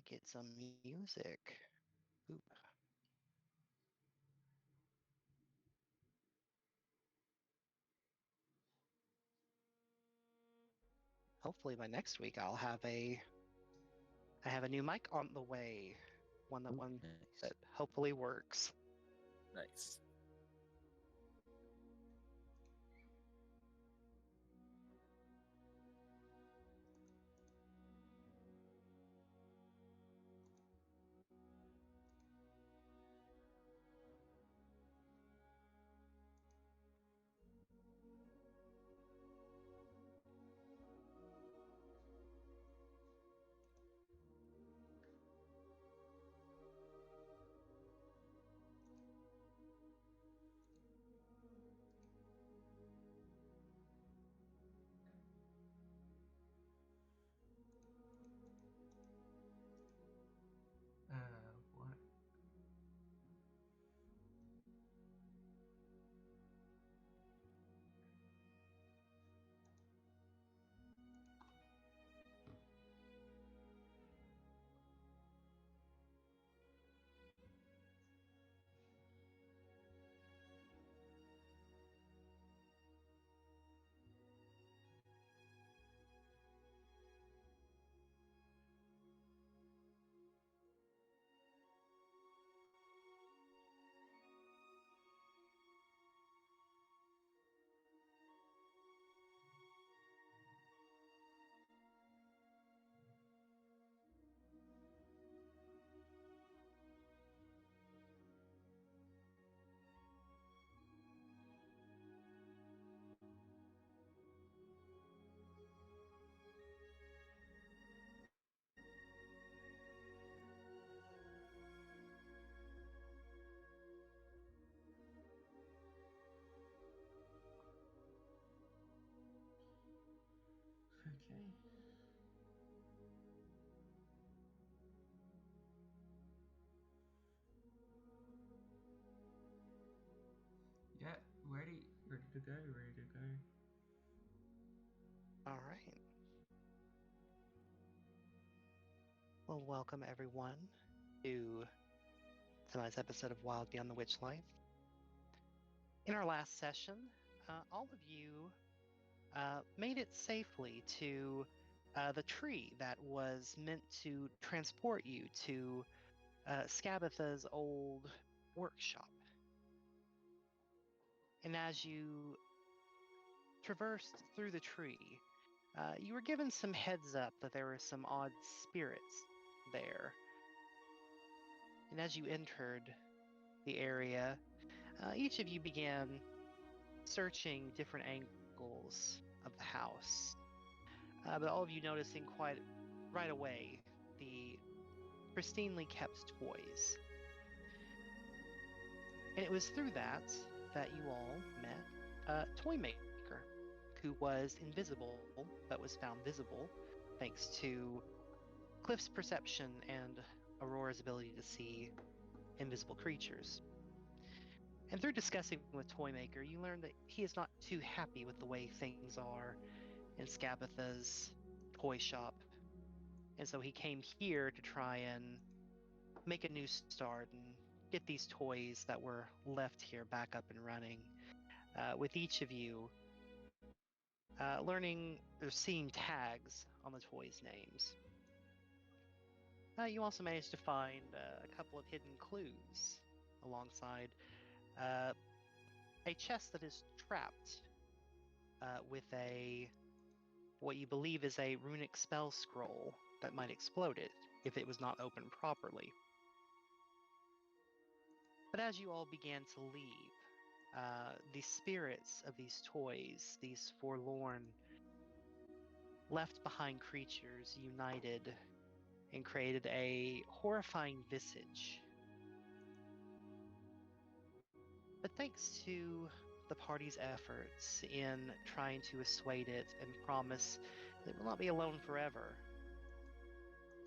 get some music. Oop. Hopefully by next week I have a new mic on the way. One Nice. that hopefully works. Nice. What? Okay. Yeah, ready to go, ready to go. All right. Well, welcome everyone to tonight's episode of Wild Beyond the Witchlight. In our last session, all of you made it safely to the tree that was meant to transport you to Skabatha's old workshop. And as you traversed through the tree, you were given some heads up that there were some odd spirits there. And as you entered the area, each of you began searching different angles of the house. But all of you noticing quite right away the pristinely kept toys. And it was through that you all met a toy maker who was invisible but was found visible thanks to Cliff's perception and Aurora's ability to see invisible creatures. And through discussing with Toymaker, you learn that he is not too happy with the way things are in Skabatha's toy shop. And so he came here to try and make a new start and get these toys that were left here back up and running. With each of you learning or seeing tags on the toys' names. You also managed to find a couple of hidden clues alongside a chest that is trapped with what you believe is a runic spell scroll that might explode it if it was not opened properly. But as you all began to leave, the spirits of these toys, these forlorn, left behind creatures, united and created a horrifying visage. But thanks to the party's efforts in trying to assuade it and promise that it will not be alone forever,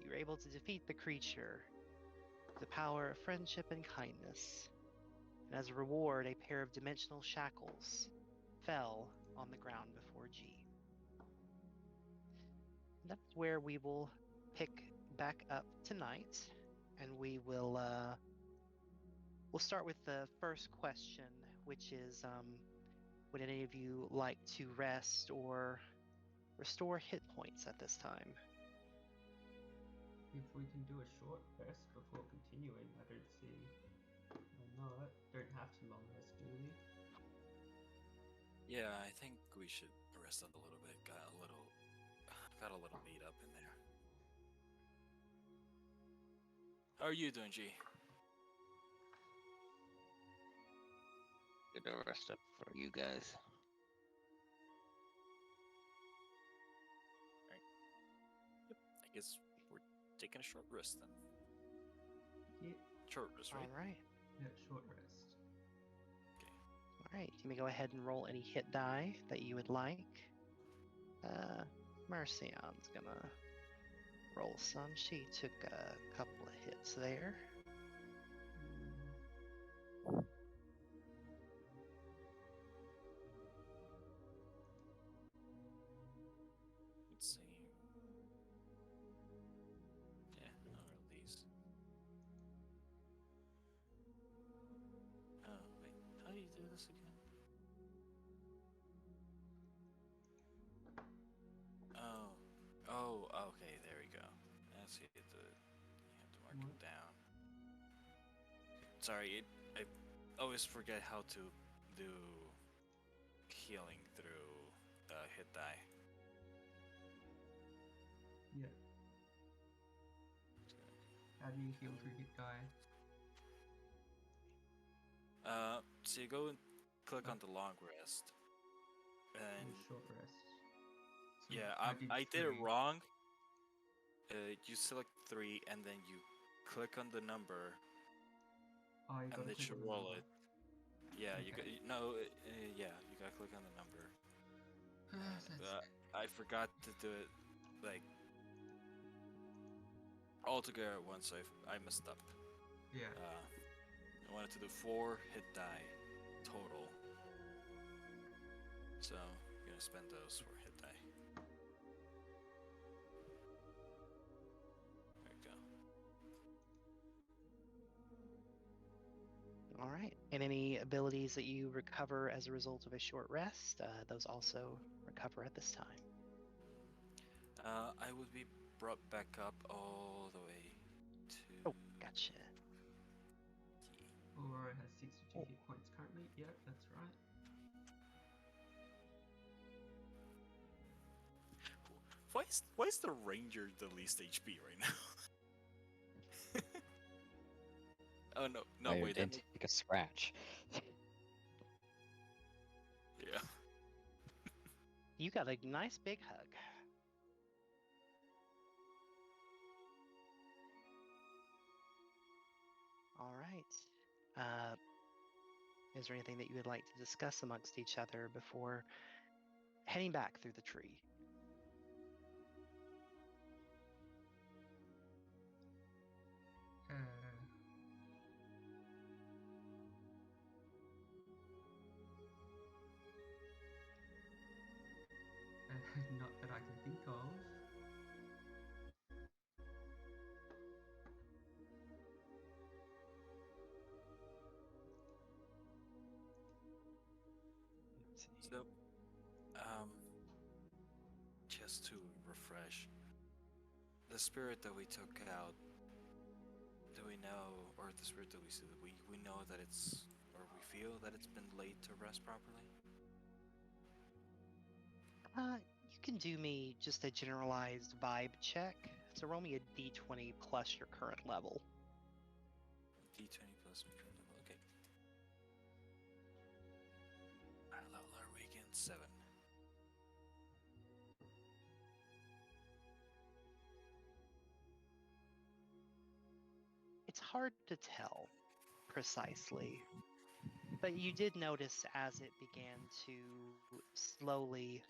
you were able to defeat the creature with the power of friendship and kindness. And as a reward, a pair of dimensional shackles fell on the ground before G. And that's where we will pick back up tonight, and we'll start with the first question, which is would any of you like to rest or restore hit points at this time? If we can do a short rest before continuing, I don't see why not. Don't have to long rest, do we? Yeah, I think we should rest up a little bit. Got a little beat up in there. How are you doing, G? Good to rest up for you guys. Yep. I guess we're taking a short rest then. Yeah. Short rest, right? All right. Yeah, short rest. All right. You may go ahead and roll any hit die that you would like. Mercion's gonna roll some. She took a couple of hits there. Let's see. Yeah, I'll roll these. Oh, wait. How do you do this again? Oh, okay, there we go. That's it. You have to mark it down. Sorry, I always forget how to do healing through hit die. Yeah. How do you heal through hit die? So you go and click on the long rest, and Short rest. So yeah, I I did it 3. wrong. You select 3, and then you click on the number, Oh, you and gotta it click should on the roll number. it. Yeah, you got Okay. yeah, you gotta click on the number. That's- I forgot to do it like all together at once. So I messed up. yeah. I wanted to do 4 hit die total. So I'm gonna spend those for hit die. There we go. All right. And any abilities that you recover as a result of a short rest, those also recover at this time. I would be brought back up all the way to. Oh, gotcha. Aurora has 62 Oh. hit points currently. Yeah, that's right. Why is the ranger the least HP right now? Oh no, I wait. didn't take a scratch. Yeah. You got a nice big hug. All right. Is there anything that you would like to discuss amongst each other before heading back through the tree? Not that I can think of. So, just to refresh, the spirit that we took out, do we know, or the spirit that we see, we know that it's, or we feel that it's been laid to rest properly? You can do me just a generalized vibe check. So roll me a d20 plus your current level. D20 plus return level, okay. Our level are we again? 7. It's hard to tell precisely, but you did notice as it began to slowly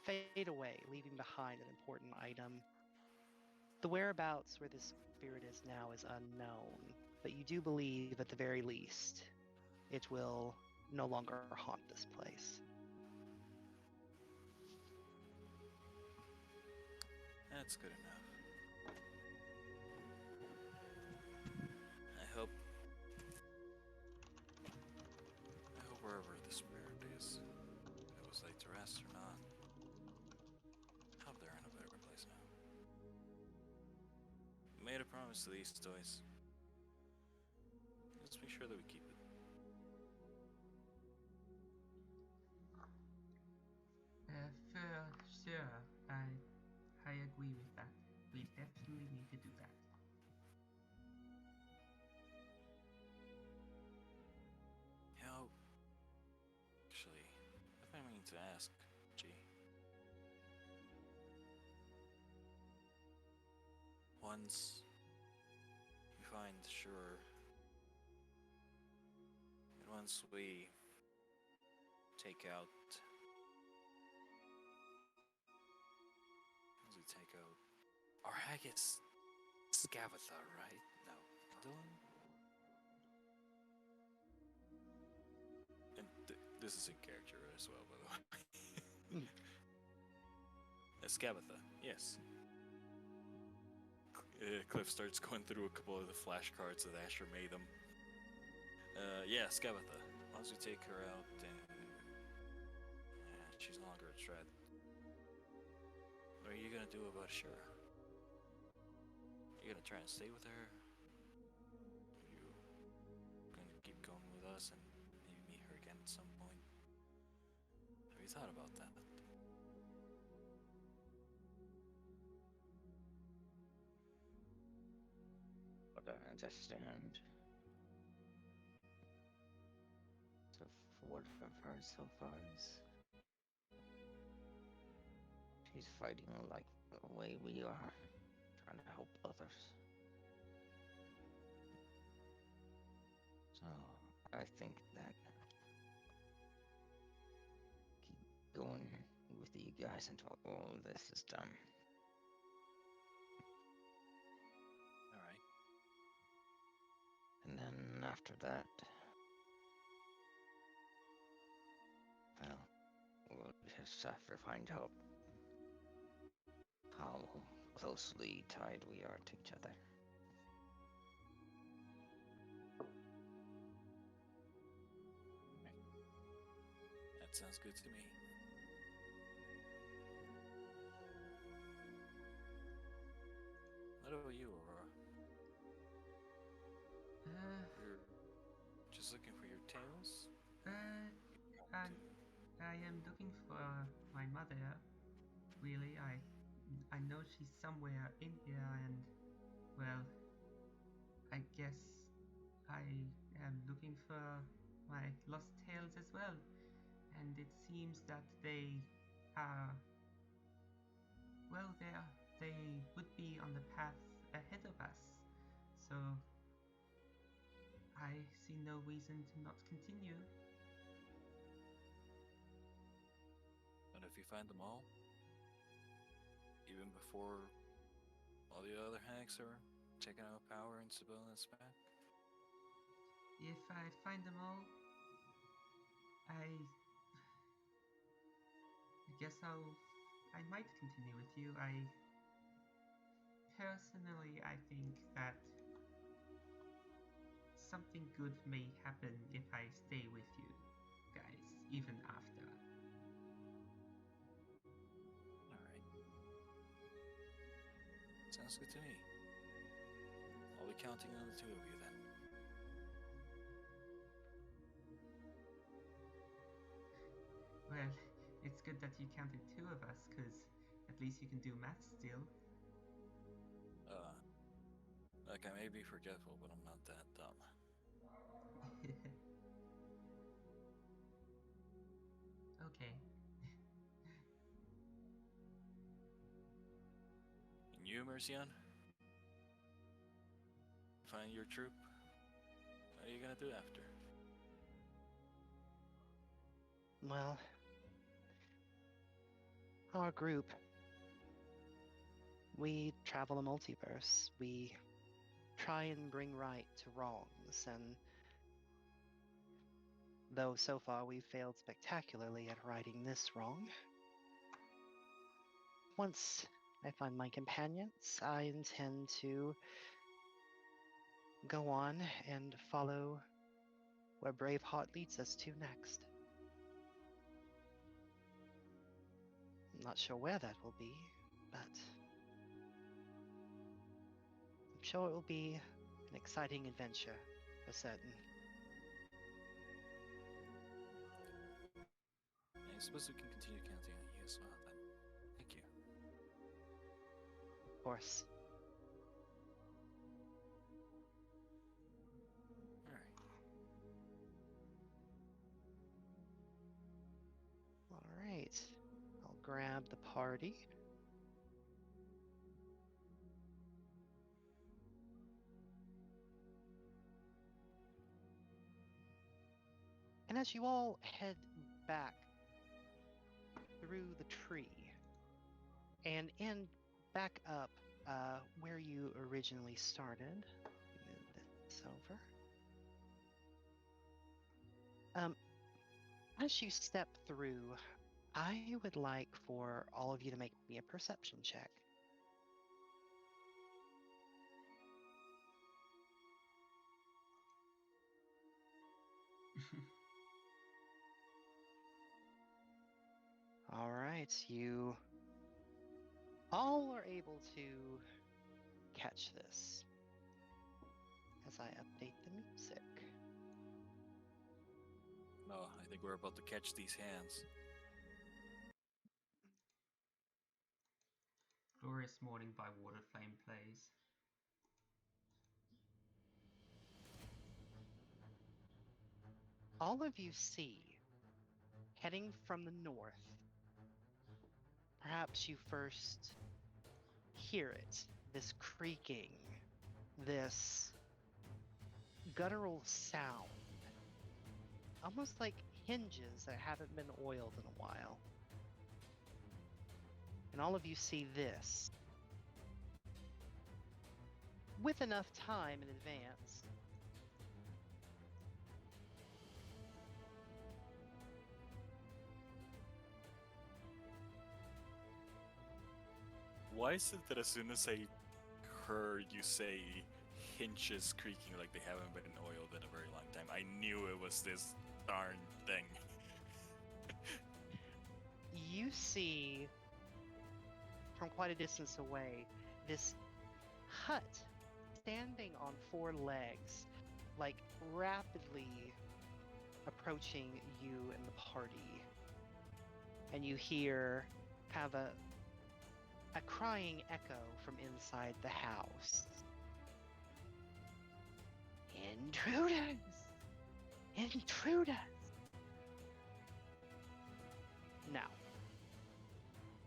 fade away, leaving behind an important item. The whereabouts where this spirit is now is unknown, but you do believe at the very least it will no longer haunt this place. That's good enough. comes to these toys, let's make sure that we keep it. For sure, I agree with that. We definitely need to do that. You know, actually, I've been meaning to ask, G. Once we find sure, and once we take out, or I guess Scavatha, right? No, Dylan. And this is in character as well, by the way. Scavatha, yes. Cliff starts going through a couple of the flashcards that Asher made them. Yeah, Scavatha. Once we take her out, then she's no longer a threat. What are you gonna do about Shura? You gonna try and stay with her? You gonna keep going with us and maybe meet her again at some point? Have you thought about that? But I understand. So, for what I've heard so far is she's fighting like the way we are, trying to help others. So, I think that keep going with you guys until all of this is done. Alright. And then after that, well, we'll just have to find out how closely tied we are to each other. That sounds good to me. What about you, Aurora? You're just looking for your tails? I am looking for my mother. Really, I know she's somewhere in here, and well, I guess I am looking for my lost tails as well. And it seems that they are well, they would be on the path ahead of us. So I see no reason to not continue. And if you find them all, even before all the other hacks are taking out power in Sibyllin's back? If I find them all, I guess I might continue with you. Personally, I think that something good may happen if I stay with you guys, even after. Alright. Sounds good to me. I'll be counting on the two of you then. Well, it's good that you counted two of us, because at least you can do math still. Like, I may be forgetful, but I'm not that dumb. Okay. And you, Mercian? Find your troop? What are you gonna do after? Well, our group, we travel the multiverse. We try and bring right to wrongs, and though so far we've failed spectacularly at righting this wrong, once I find my companions, I intend to go on and follow where Braveheart leads us to next. I'm not sure where that will be, but sure it will be an exciting adventure, for certain. I suppose we can continue counting on you as well then. Thank you. Of course. Alright. All right. I'll grab the party. And as you all head back through the tree and end back up where you originally started, move this over. As you step through, I would like for all of you to make me a perception check. All right, you all are able to catch this as I update the music. Oh, I think we're about to catch these hands. Glorious Morning by Waterflame plays. All of you see, heading from the north, perhaps you first hear it, this creaking, this guttural sound, almost like hinges that haven't been oiled in a while. And all of you see this with enough time in advance. Why is it that as soon as I heard you say hinges creaking like they haven't been oiled in a very long time, I knew it was this darn thing. You see, from quite a distance away, this hut standing on four legs, like rapidly approaching you and the party. And you hear kind of a crying echo from inside the house. Intruders! Intruders! Now,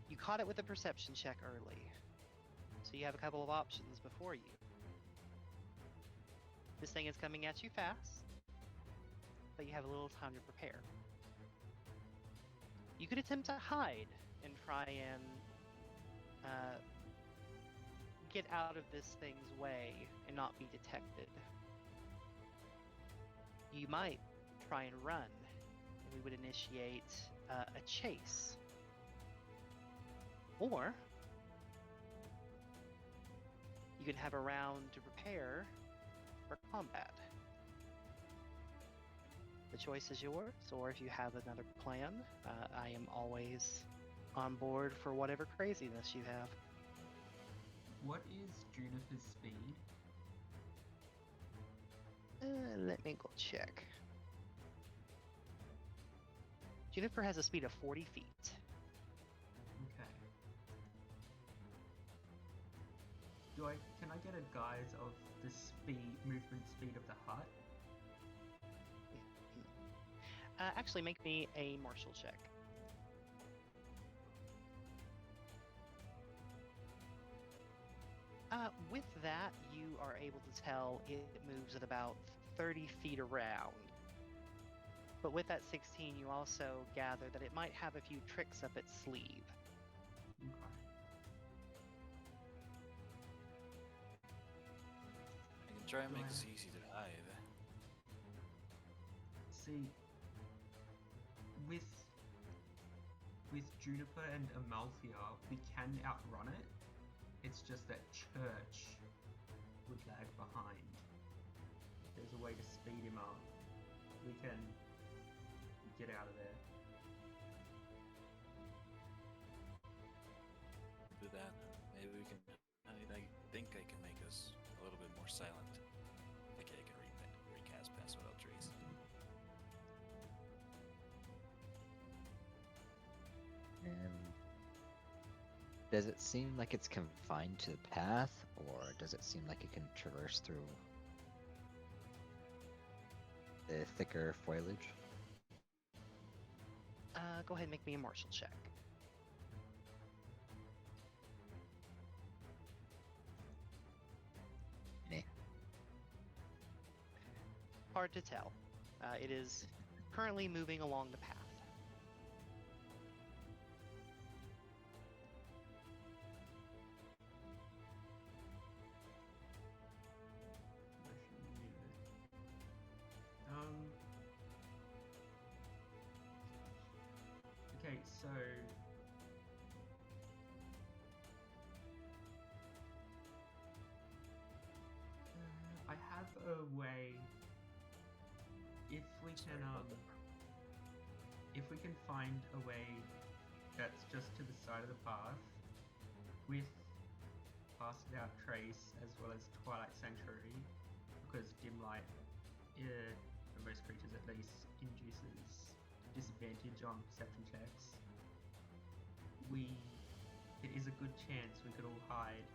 you caught it with a perception check early, so you have a couple of options before you. This thing is coming at you fast, but you have a little time to prepare. You could attempt to hide and try and get out of this thing's way and not be detected. You might try and run, and we would initiate a chase. Or you can have a round to prepare for combat. The choice is yours, or if you have another plan, I am always on board for whatever craziness you have. What is Juniper's speed? Let me go check. Juniper has a speed of 40 feet. Okay. Can I get a guise of the movement speed of the hut? Actually, make me a martial check. With that, you are able to tell it moves at about 30 feet around. But with that 16, you also gather that it might have a few tricks up its sleeve. Okay. I can try and make this easy to hide. See, with Juniper and Amalthea, we can outrun it. It's just that Church would lag behind. If there's a way to speed him up, we can get out of there. Do that. Maybe we can. I think I can make us a little Does it seem like it's confined to the path, or does it seem like it can traverse through the thicker foliage? Go ahead and make me a martial check. Eh. Hard to tell. It is currently moving along the path. Motion muted. Okay, so I have a way. If we can find a way that's just to the side of the path with Passed Out Trace as well as Twilight Sanctuary, because dim light, for most creatures at least, induces disadvantage on perception checks. It is a good chance we could all hide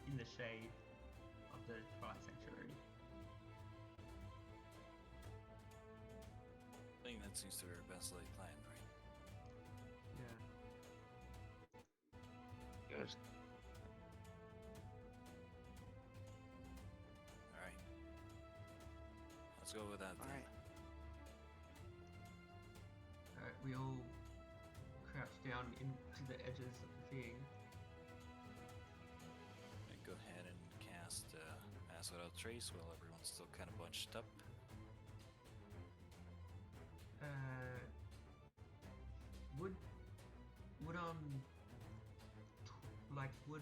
in the shade of the Twilight Sanctuary. I think that seems to be our best laid plan, right? Yeah. Good. Alright. Let's go with that then. Alright. Alright, we all crouch down into the edges of the thing. And go ahead and cast Pass Without Trace while everyone's still kind of bunched up. Would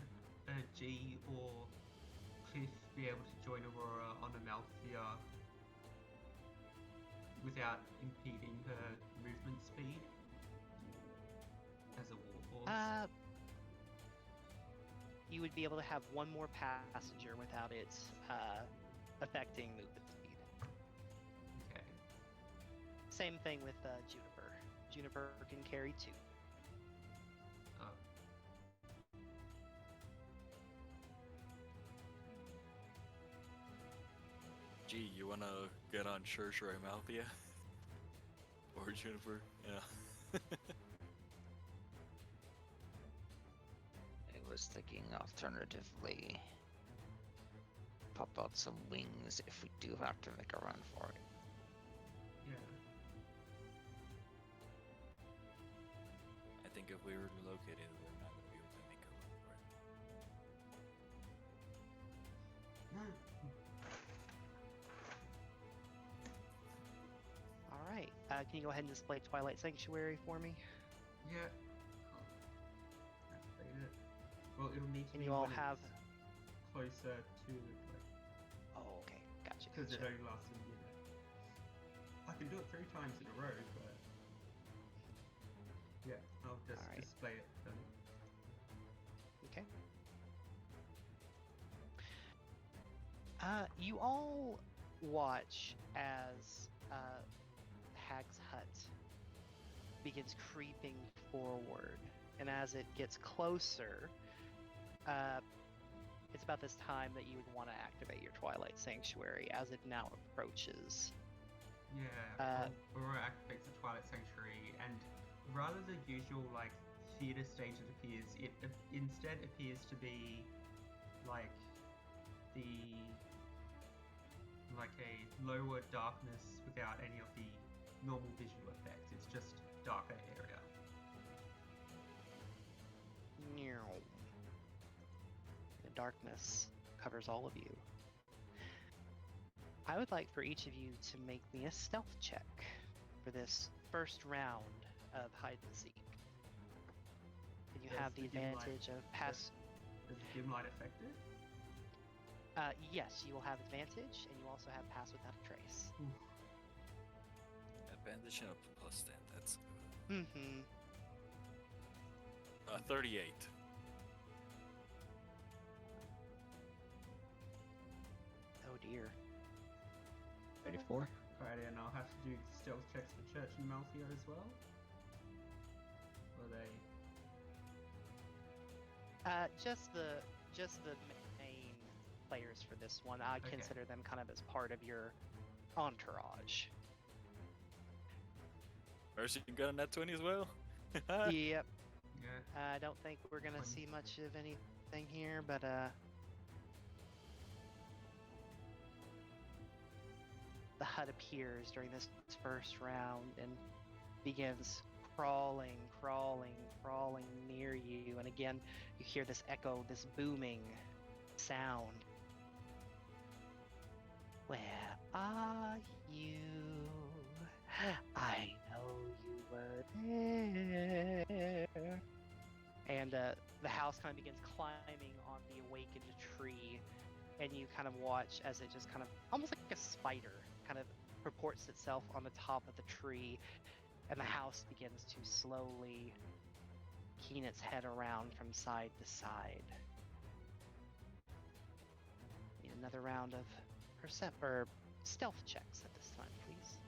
G or Cliff be able to join Aurora on Amalthea without impeding her movement speed as a warhorse? You would be able to have one more passenger without it affecting movement speed. Okay. Same thing with Juniper. Juniper can carry 2. Oh. Gee, you wanna get on Church or Amalthea? Or Juniper? Yeah. I was thinking alternatively, pop out some wings if we do have to make a run for it. Yeah. I think if we were located, we're not gonna be able to make a run for it. Alright. Can you go ahead and display Twilight Sanctuary for me? Yeah. Activate it. Well, it'll need to And be you all when have. it's closer to like, Oh, okay. Gotcha. because it gotcha. only lasts a minute. I can do it 3 times in a row, but yeah, I'll just Alright. display it. Okay. You all watch as Hag's hut begins creeping forward, and as it gets closer, it's about this time that you would want to activate your Twilight Sanctuary as it now approaches. Yeah, Aurora activates the Twilight Sanctuary, and rather the usual like theater stage it appears, it instead appears to be like a lower darkness without any of the normal visual effects. It's just darker area. The darkness covers all of you. I would like for each of you to make me a stealth check for this first round of hide and seek. And you Does have the the dim light- advantage of pass. Does the dim light affect it? Yes, you will have advantage, and you also have pass without a trace. Advantage and a plus 10, that's good. Mm-hmm. 38. Oh dear. 34? Alrighty, and I'll have to do stealth checks for Church and Malthea as well. Or they? Just the main players for this one. I Okay. consider them kind of as part of your entourage. Mercy, you got a net 20 as well? Yep. Yeah. I don't think we're gonna 20. see much of anything here, but the hut appears during this first round and begins crawling near you. And again, you hear this echo, this booming sound. Where are you? I know you were there. And the house kind of begins climbing on the awakened tree, and you kind of watch as it just kind of, almost like a spider, kind of purports itself on the top of the tree, and the house begins to slowly keen its head around from side to side. Need another round of stealth checks at this time, please.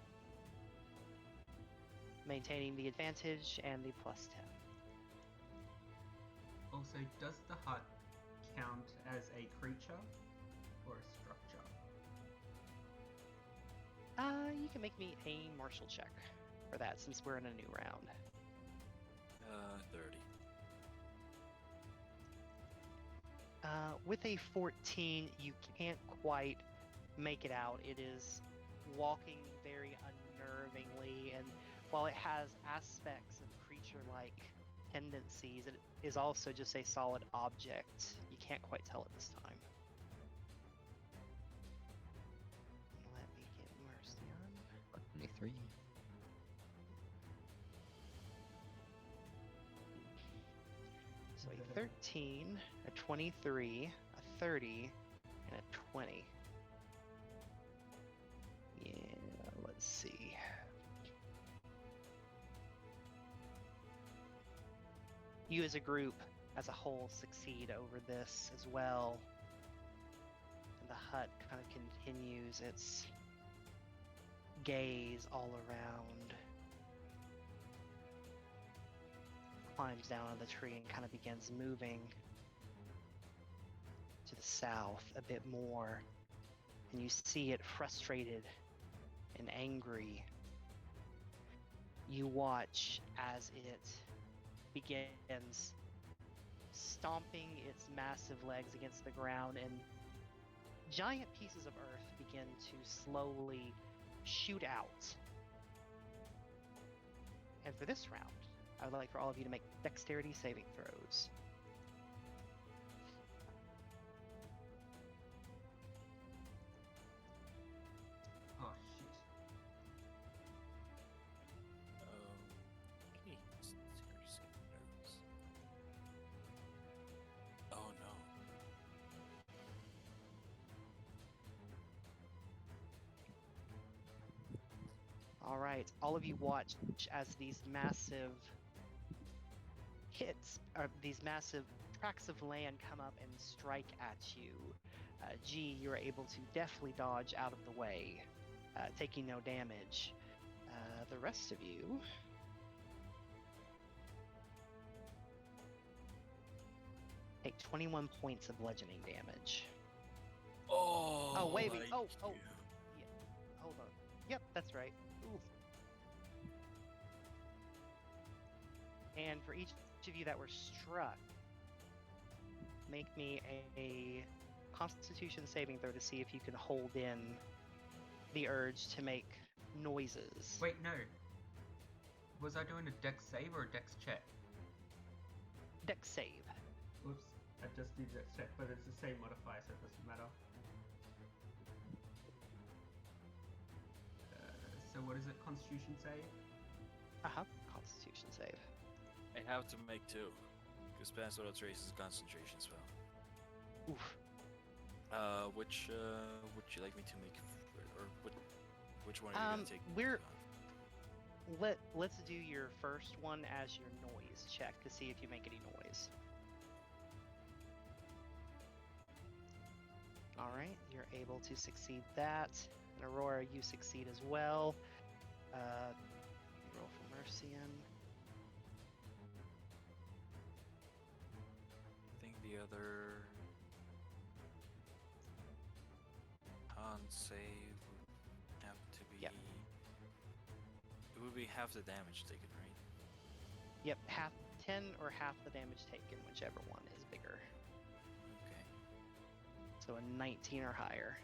Maintaining the advantage and the +10. Also, does the hut count as a creature or a structure? You can make me a martial check for that since we're in a new round. 30. With a 14, you can't quite make it out. It is walking very unnervingly, and while it has aspects of creature-like tendencies, it is also just a solid object. You can't quite tell at this time. Let me get Mercy on. 23. So a 13, a 23, a 30, and a 20. Yeah, let's see. You as a group, as a whole, succeed over this as well. And the hut kind of continues its gaze all around. Climbs down on the tree and kind of begins moving to the south a bit more. And you see it frustrated and angry. You watch as it begins stomping its massive legs against the ground, and giant pieces of earth begin to slowly shoot out. And for this round, I would like for all of you to make dexterity saving throws. Oh shit. Okay, seriously nervous. Oh no. All right, all of you watch as these massive hits, or these massive tracts of land come up and strike at you. G, you are able to deftly dodge out of the way, taking no damage. The rest of you... take 21 points of bludgeoning damage. Oh, Oh, wait, my oh, God. yeah, hold on. Yep, that's right. Oof. And for each of you that were struck, make me a Constitution saving throw to see if you can hold in the urge to make noises. Wait, no. Was I doing a dex save or a dex check? Dex save. Oops, I just did dex check, but it's the same modifier, so it doesn't matter. So what is it? Constitution save? Constitution save. I have to make 2. Because Pass Without Trace is a concentration spell. Oof. Which would you like me to make, or which one are you gonna take? Let's do your first one as your noise check to see if you make any noise. All right, you're able to succeed that. And Aurora, you succeed as well. You roll for Mercian. I think every other con save would have to be. Yep. It would be half the damage taken, right? Yep, 10 or half the damage taken, whichever one is bigger. Okay. So a 19 or higher.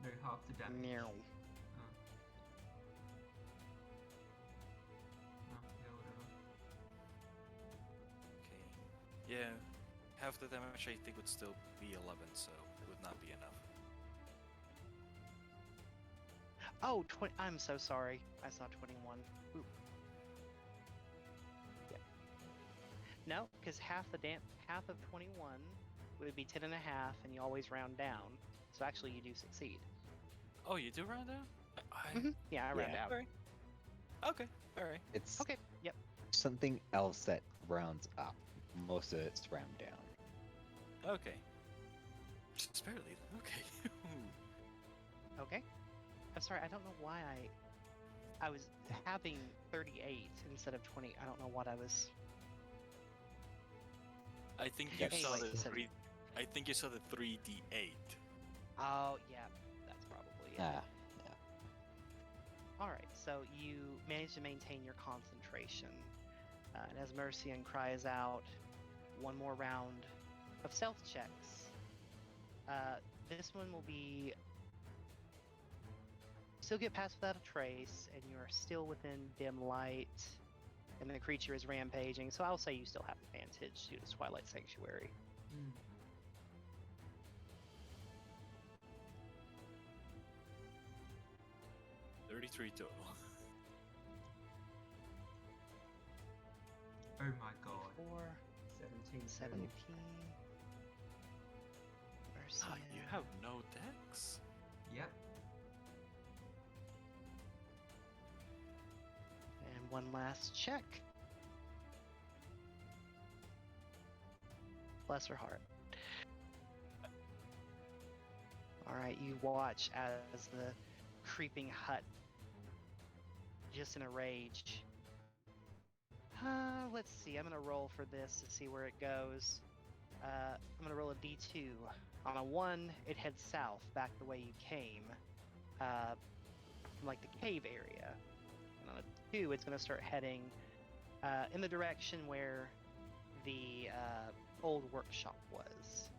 No, half the damage. Meow. Oh. Oh, yeah, whatever. Okay. Yeah, half the damage I think would still be 11, so it would not be enough. Oh, I'm so sorry. I saw 21. Ooh. Yeah. No, because half of 21 would be 10 and a half, and you always round down. So actually, you do succeed. Oh, you do round down? Yeah, I round out. Alright. Okay, alright. It's Okay. Yep. something else that rounds up. Most of it's round down. Okay. Just barely. Okay. Okay. I'm sorry. I don't know why I was having 38 instead of 20. I don't know what I was. I think you Yeah, saw anyway, the so- 3. I think you saw the 3d8. Oh, yeah. That's probably it. Yeah. All right, so you manage to maintain your concentration. And as Mercian cries out, one more round of stealth checks. This one will be still get past without a trace, and you are still within dim light, and the creature is rampaging. So I'll say you still have advantage due to Twilight Sanctuary. Hmm. Hmm. 33 total. Oh my god. 4, 17. 17. Ah, Mercian. you have no dex? Yep. And one last check. Bless her heart. Alright, you watch as the creeping hut, just in a rage. Let's see, I'm gonna roll for this to see where it goes. I'm gonna roll a d2. On a 1, it heads south, back the way you came, from like the cave area. And on a 2, it's gonna start heading in the direction where the old workshop was.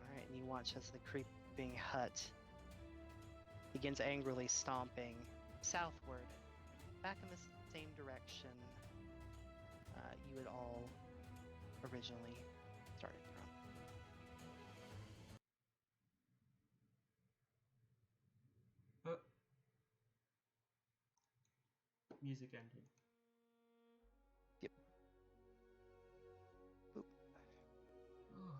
Alright, and you watch as the creeping hut begins angrily stomping southward, back in the same direction you had all originally started from. But music ended. Yep. Boop. Oh.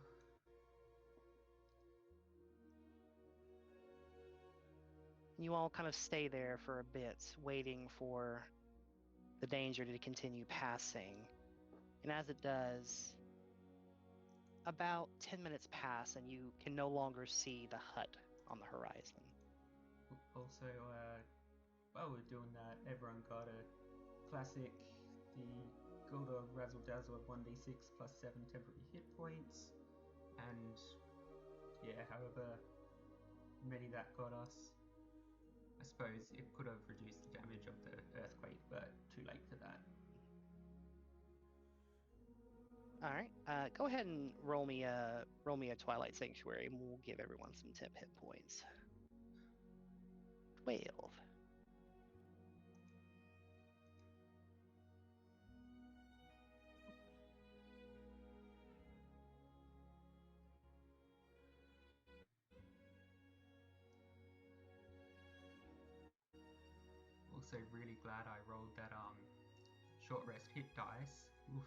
You all kind of stay there for a bit, waiting for the danger to continue passing. And as it does, about 10 minutes pass and you can no longer see the hut on the horizon. Also, while we're doing that, everyone got a classic, the Golda Razzle Dazzle of 1d6 plus 7 temporary hit points, and yeah, however many that got us. I suppose it could have reduced the damage of the earthquake, but too late for that. All right, go ahead and roll me a Twilight Sanctuary, and we'll give everyone some temp hit points. 12. Also, really glad I rolled that short rest hit dice. Oof.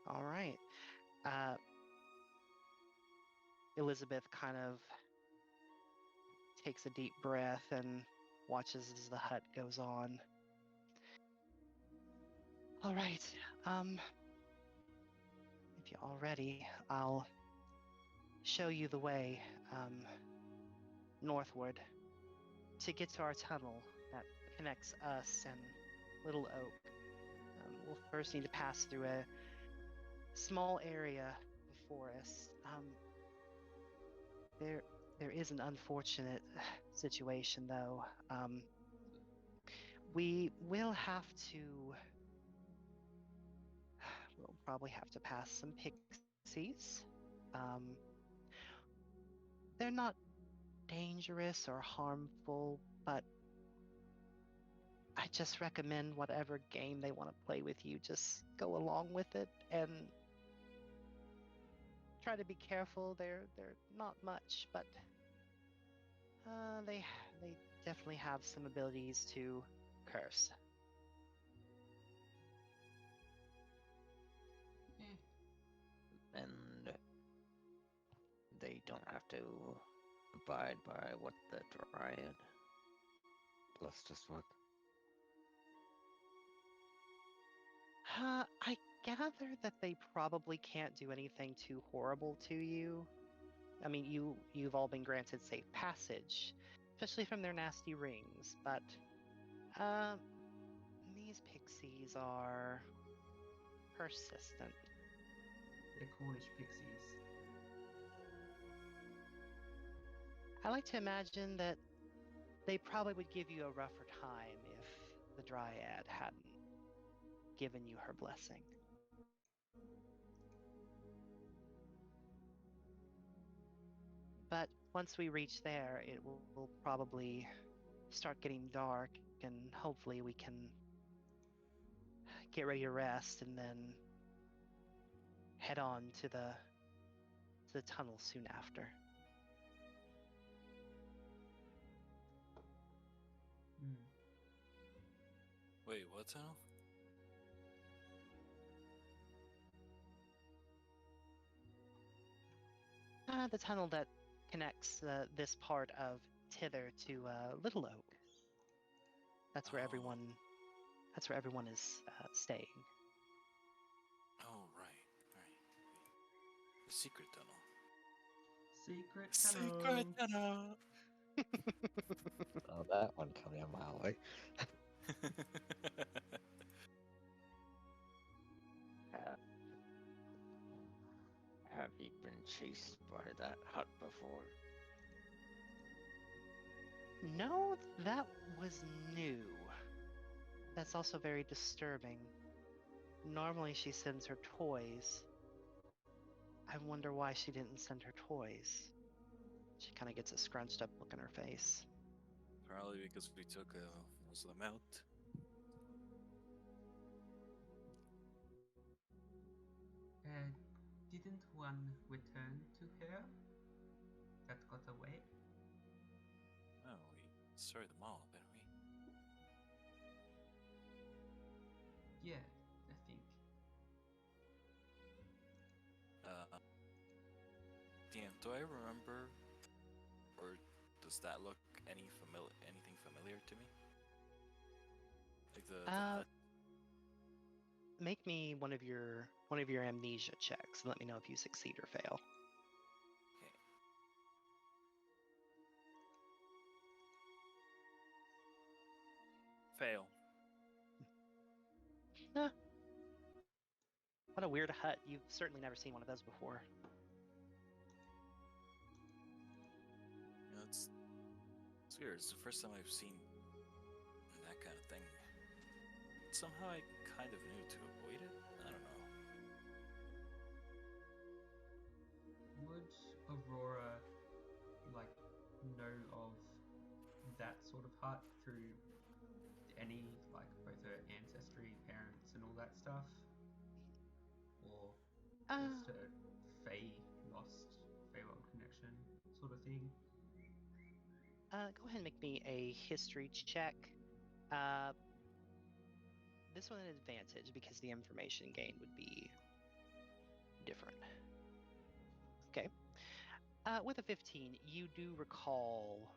All right. Elizabeth kind of takes a deep breath and watches as the hut goes on. All right. If you're all ready, I'll show you the way northward to get to our tunnel that connects us and Little Oak. We'll first need to pass through a small area of forest. There is an unfortunate situation, though. We will have to. We'll probably have to pass some pixies. They're not dangerous or harmful, but I just recommend whatever game they want to play with you, just go along with it and try to be careful. They're not much, but they definitely have some abilities to curse. And they don't have to abide by what the Dryad. Plus just what? I gather that they probably can't do anything too horrible to you. I mean, you've all been granted safe passage, especially from their nasty rings, but these pixies are persistent. They're Cornish pixies. I like to imagine that they probably would give you a rougher time if the Dryad hadn't given you her blessing. But once we reach there, it will probably start getting dark, and hopefully we can get ready to rest and then head on to the tunnel soon after. Wait, what tunnel? The tunnel that connects this part of Tither to Little Oak. That's where Oh. everyone. That's where everyone is staying. Oh, right. The secret tunnel. Secret Secret tunnel! Oh, that one coming a mile away. Have you been chased by that hut before? No, that was new. That's also very disturbing. Normally she sends her toys. I wonder why she didn't send her toys. She kind of gets a scrunched up look on her face. Probably because we took a Muslim out. Didn't one return to her that got away? Oh, we destroyed them all, didn't we? Yeah, I think. DM, do I remember, or does that look anything familiar to me? Like the hut? Make me one of your amnesia checks and let me know if you succeed or fail. Okay. Fail. What a weird hut. You've certainly never seen one of those before. You know, it's weird. It's the first time I've seen that kind of thing. Somehow I kind of knew to avoid it. I don't know. Would Aurora know of that sort of hut through any both her ancestry, parents, and all that stuff, or just a lost Feywild connection sort of thing? Go ahead and make me a history check. This one an advantage because the information gained would be different. Okay. With a 15, you do recall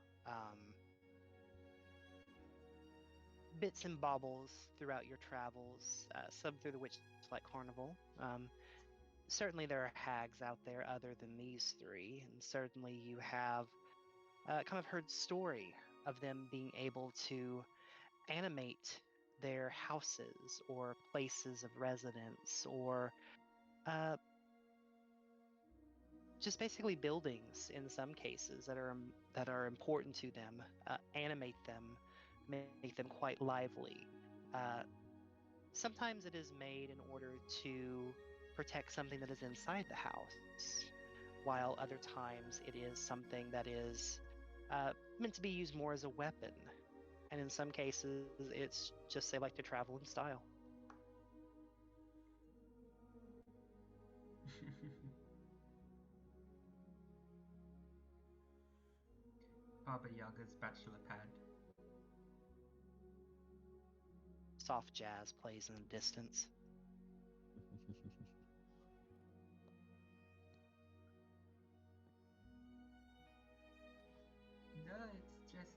bits and baubles throughout your travels, some through the Witchlight Carnival, certainly there are hags out there other than these three, and certainly you have kind of heard story of them being able to animate their houses or places of residence or uh, just basically buildings in some cases that are important to them, animate them, make them quite lively. Uh, Sometimes it is made in order to protect something that is inside the house, while other times it is something that is meant to be used more as a weapon. And in some cases, it's just they like to travel in style. Baba Yaga's bachelor pad. Soft jazz plays in the distance. No, it's just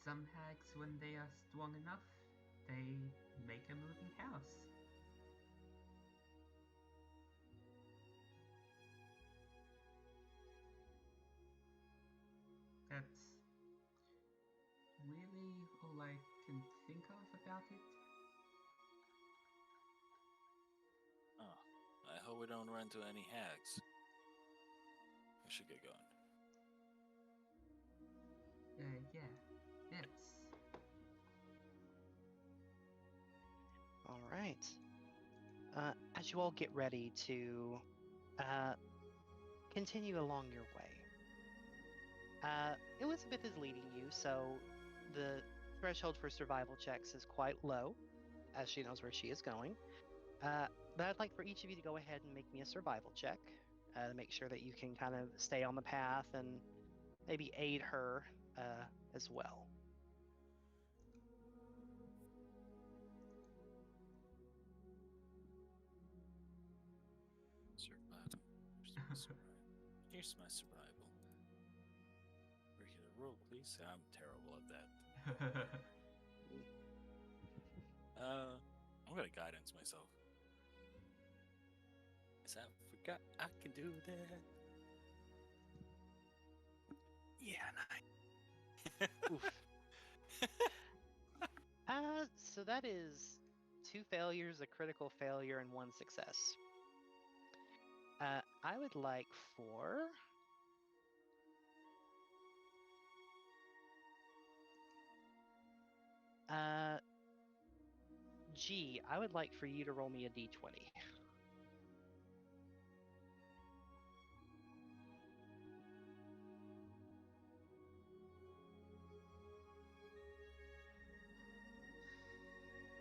some hags, when they are strong enough, they make a moving house. That's really all I can think of about it. Oh, I hope we don't run into any hags. We should get going. Yeah, yes. All right. As you all get ready to uh, continue along your way, Elizabeth is leading you, so the threshold for survival checks is quite low, as she knows where she is going. But I'd like for each of you to go ahead and make me a survival check to make sure that you can kind of stay on the path and maybe aid her as well. Survival. Here's my survival. Regular roll, please. I'm terrible at that. I'm gonna guidance myself. Cause I forgot I can do that. Yeah, 9. Oof. So that is 2 failures, a critical failure, and 1 success. I would like for G, I would like for you to roll me a d20.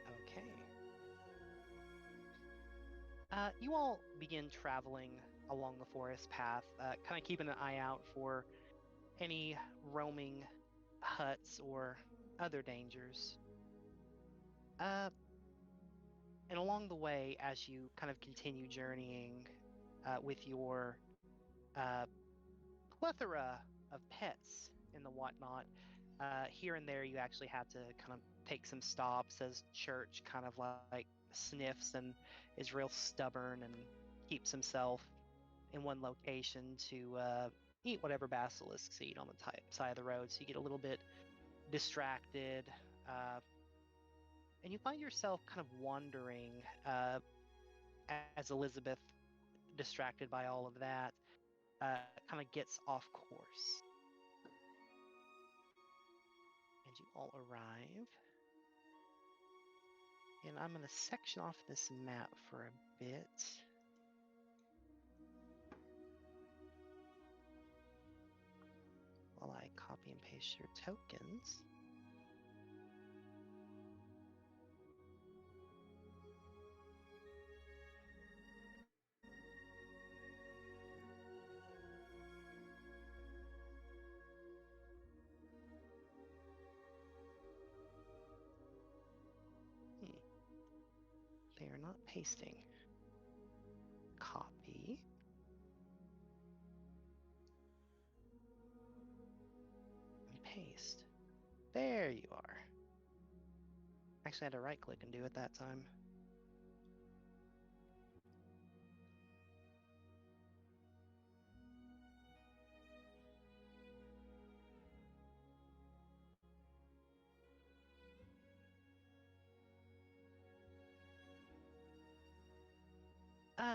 Okay. You all begin traveling along the forest path, kind of keeping an eye out for any roaming huts or other dangers. And along the way, as you kind of continue journeying with your uh, plethora of pets and the whatnot, here and there you actually have to kind of take some stops as Church kind of like sniffs and is real stubborn and keeps himself in one location to eat whatever basilisks eat on the side of the road. So you get a little bit distracted. And you find yourself kind of wandering as Elizabeth, distracted by all of that, kind of gets off course. And you all arrive. And I'm going to section off this map for a bit. While I copy and paste your tokens. They are not pasting. Copy. And paste. There you are. Actually, I had to right click and do it that time.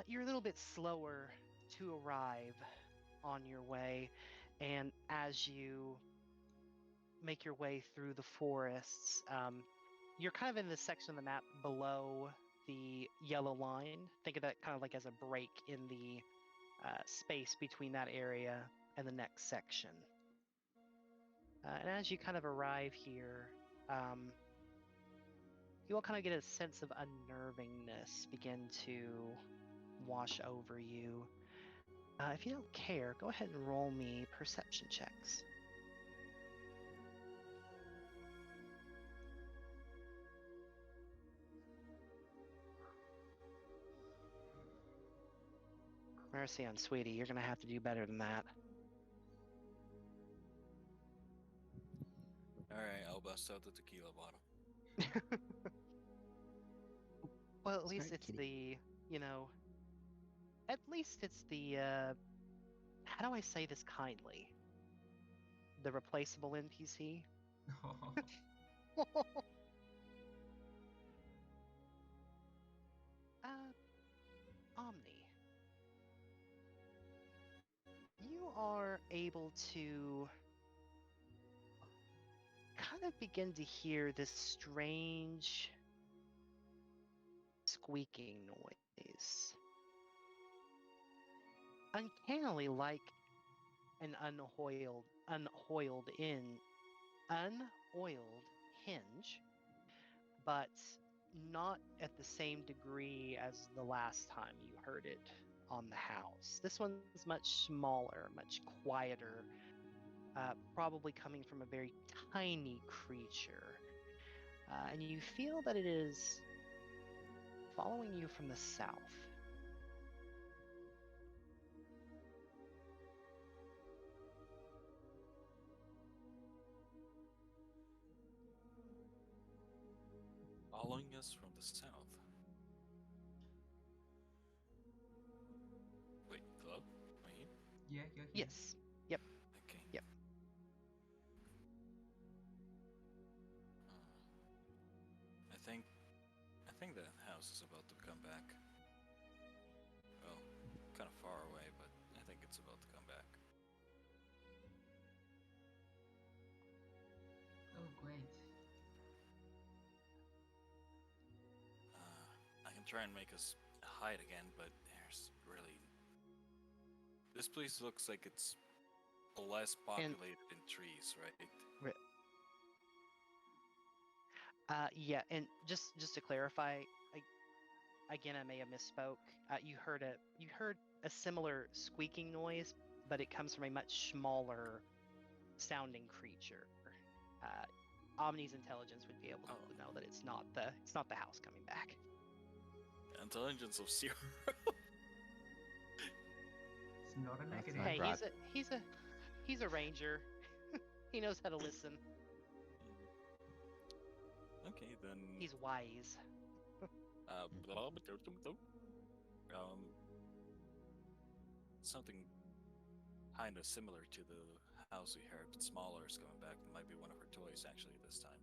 You're a little bit slower to arrive on your way, and as you make your way through the forests, you're kind of in the section of the map below the yellow line. Think of that kind of like as a break in the space between that area and the next section. And as you kind of arrive here, you all kind of get a sense of unnervingness begin to wash over you. If you don't care, go ahead and roll me perception checks. Mercy on Sweetie, you're gonna have to do better than that. Alright, I'll bust out the tequila bottle. Well, at least Smart it's kitty. at least it's the, how do I say this kindly? The replaceable NPC? Omni. You are able to kind of begin to hear this strange squeaking noise. Uncannily like an unoiled hinge, but not at the same degree as the last time you heard it on the house. This one's much smaller, much quieter, probably coming from a very tiny creature. And you feel that it is following you from the south. Following us from the south. Wait, hello? Am I here? Yeah, you're here. Yes. Yep. Okay. Yep. I think the house is about to come back. Well, kind of far away, but I think it's about to come back. Oh, great. I can try and make us hide again, but there's really... This place looks like it's less populated in trees, right? Yeah, and just to clarify, again, I may have misspoke. You heard a similar squeaking noise, but it comes from a much smaller sounding creature. Omni's intelligence would be able to know that it's not the house coming back. Intelligence of 0. It's not a That's negative. not Hey, broad. he's a ranger. He knows how to listen. Okay, then. He's wise. Something kind of similar to the house we heard, but smaller, is coming back. It might be one of her toys actually this time.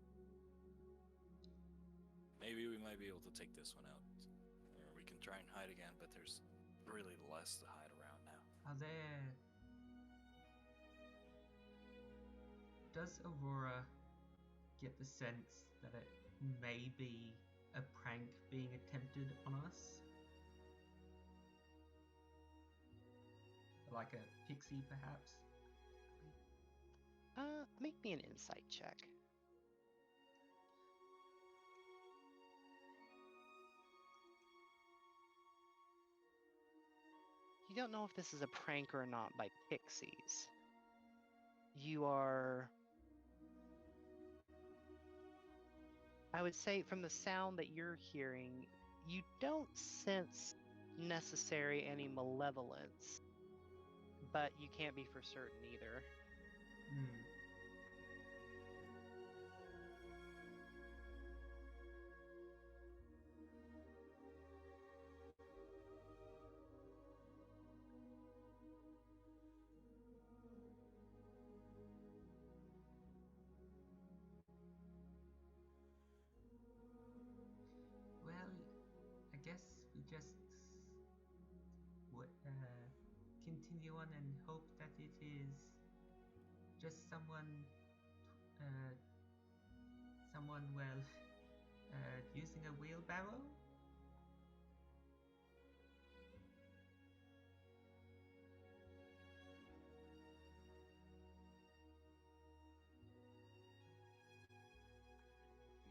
Maybe we might be able to take this one out, or we can try and hide again. But there's really less to hide around now. Are there... Does Aurora get the sense that it may be a prank being attempted on us? Like a pixie, perhaps? Make me an insight check. You don't know if this is a prank or not by pixies. You are... I would say from the sound that you're hearing, you don't sense necessary any malevolence, but you can't be for certain either. Hmm. Well, I guess we just continue on and hope that it is just someone, uh, using a wheelbarrow?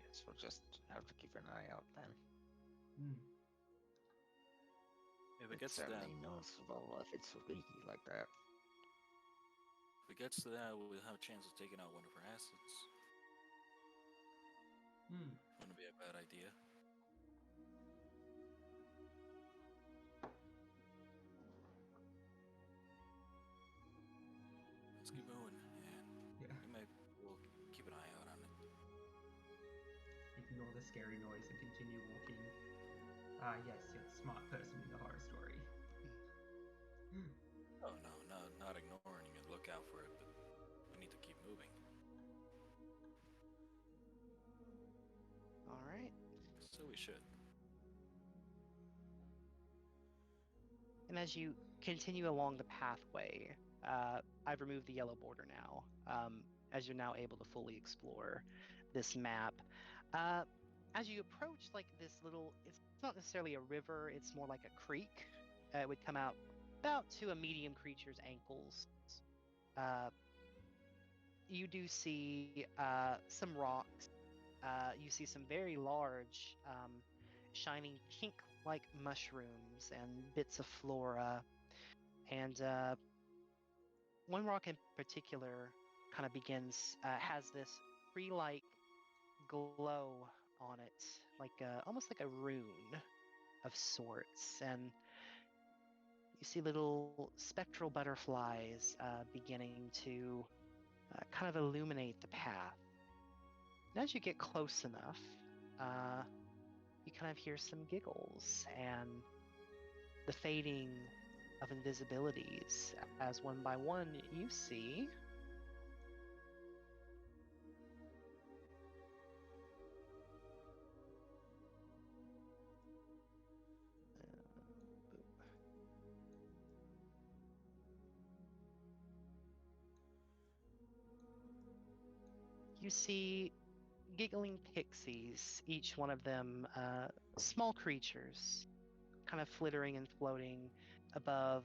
Yes, we'll just have to keep an eye out then. Hmm. If it It's gets to that, certainly noticeable if it's leaky like that. if it gets to that, we'll have a chance of taking out one of her assets. Hmm. Wouldn't be a bad idea. Let's keep moving, and Yeah. we'll keep an eye out on it. Ignore the scary noise and continue walking. Ah, yes, you're the smart person in the horror story. Oh no, not ignoring it. Look out for it, but we need to keep moving. All right. So we should. And as you continue along the pathway, I've removed the yellow border now, as you're now able to fully explore this map. As you approach like this little, it's not necessarily a river, it's more like a creek. It would come out about to a medium creature's ankles. You do see some rocks. You see some very large, shining pink-like mushrooms and bits of flora. And one rock in particular kind of has this tree-like glow on it, like almost like a rune of sorts. And you see little spectral butterflies beginning to kind of illuminate the path. And as you get close enough, you kind of hear some giggles and the fading of invisibilities as one by one you see you see giggling pixies, each one of them small creatures, kind of flittering and floating above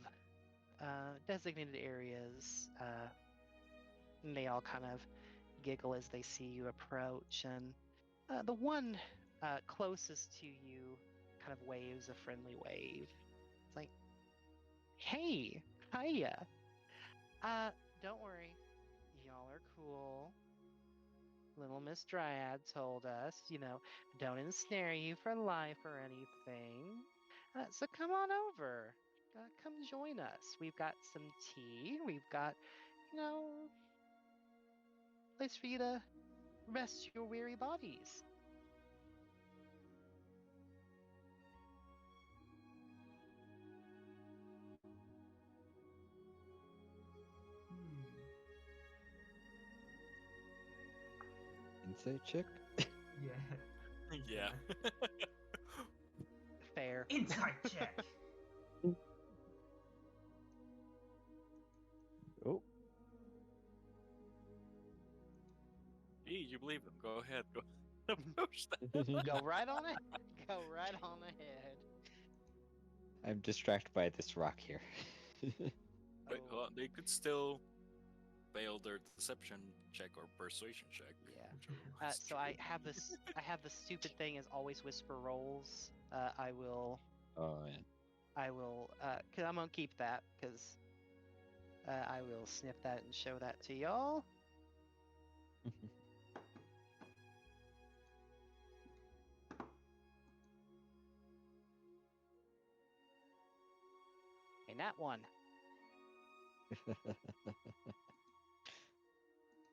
designated areas. And they all kind of giggle as they see you approach. And the one closest to you kind of waves a friendly wave. It's like, hey, hiya. Don't worry. Y'all are cool. Little Miss Dryad told us, don't ensnare you for life or anything. So come on over. Come join us. We've got some tea. We've got, place for you to rest your weary bodies. Insight check? Yeah. Yeah. Fair. Insight check. Oh, Gee, you believe them? Go ahead. Go approach them. Go right on it. Go right on ahead. I'm distracted by this rock here. Wait, hold on. They could still fail their deception check or persuasion check. Yeah. whichever one is So I true. have this. I have the stupid thing as always whisper rolls. I will. Oh man. Cause I'm gonna keep that because I will snip that and show that to y'all. And that one.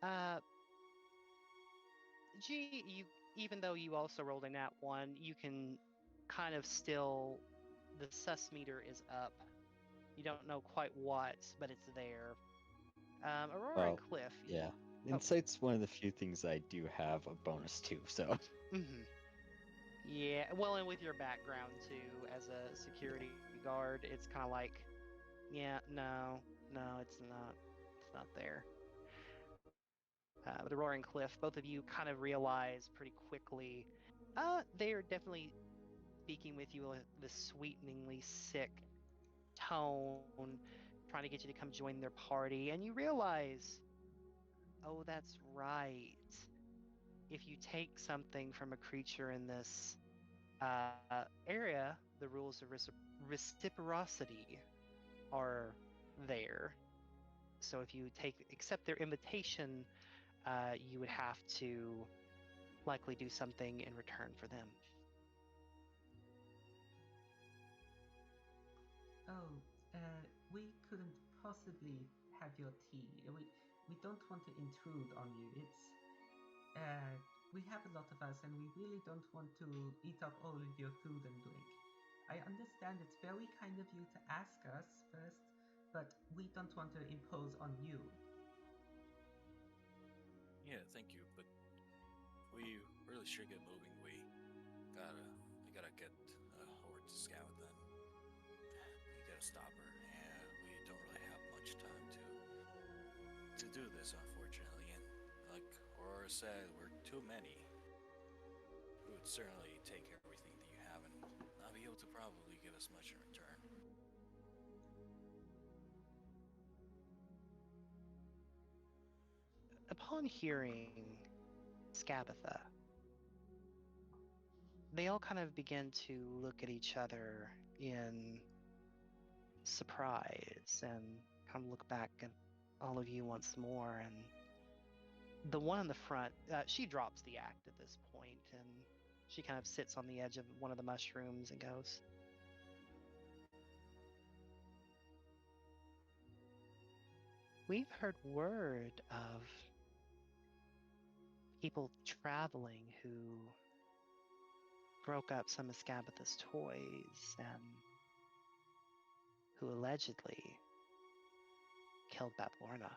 Uh, even though you also rolled a nat one, you can kind of still. The sus meter is up. You don't know quite what, but it's there. Aurora and Well, Cliff. yeah. Oh. Insight's one of the few things I do have a bonus to, so. Yeah, well, and with your background too, as a security guard, it's kind of like Yeah, no, it's not. It's not there. The Roaring Cliff, both of you kind of realize pretty quickly, they are definitely speaking with you with this sweeteningly sick tone, trying to get you to come join their party, and you realize, oh, that's right. If you take something from a creature in this area, the rules of reciprocity are there. So if you accept their invitation, you would have to likely do something in return for them. Oh, we couldn't possibly have your tea. We don't want to intrude on you. We have a lot of us, and we really don't want to eat up all of your food and drink. I understand it's very kind of you to ask us first, but we don't want to impose on you. Yeah, thank you, but we really should get moving. We gotta get a horde to scout then. We gotta stop her, and we don't really have much time to do this, unfortunately. And like Aurora said, we're too many. We would certainly take everything that you have and not be able to probably give us much in return. Upon hearing Scabatha, they all kind of begin to look at each other in surprise and kind of look back at all of you once more. And the one in the front, she drops the act at this point, and she kind of sits on the edge of one of the mushrooms and goes, "We've heard word of people traveling who broke up some of Scabatha's toys and who allegedly killed Bablorna.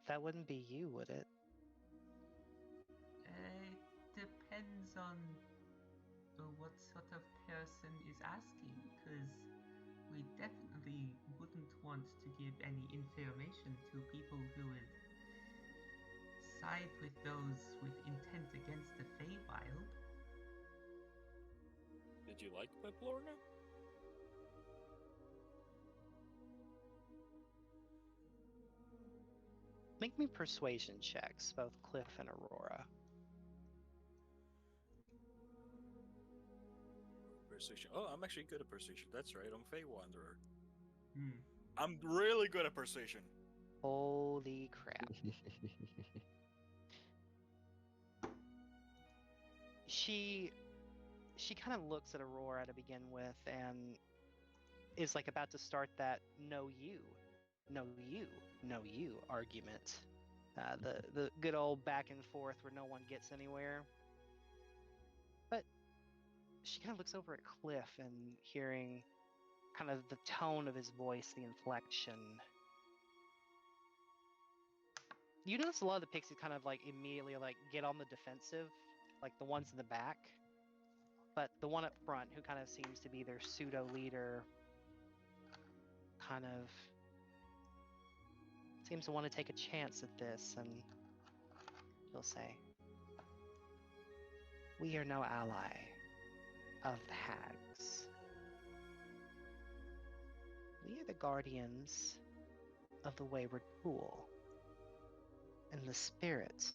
That wouldn't be you, would it?" Depends on what sort of person is asking, because we definitely wouldn't want to give any information to people who would side with those with intent against the Feywild. Did you like Peplorna? Make me persuasion checks, both Cliff and Aurora. Persuasion. Oh, I'm actually good at persuasion. That's right. I'm Fey Wanderer. Hmm. I'm really good at persuasion. Holy crap. She kind of looks at Aurora to begin with and is like about to start that no you, no you, no you argument. The good old back and forth where no one gets anywhere. But she kind of looks over at Cliff and hearing kind of the tone of his voice, the inflection. You notice a lot of the pixies kind of like immediately like get on the defensive, like the ones in the back. But the one up front, who kind of seems to be their pseudo leader, kind of seems to want to take a chance at this, and he'll say, "We are no ally of the hags. We are the guardians of the wayward pool and the spirit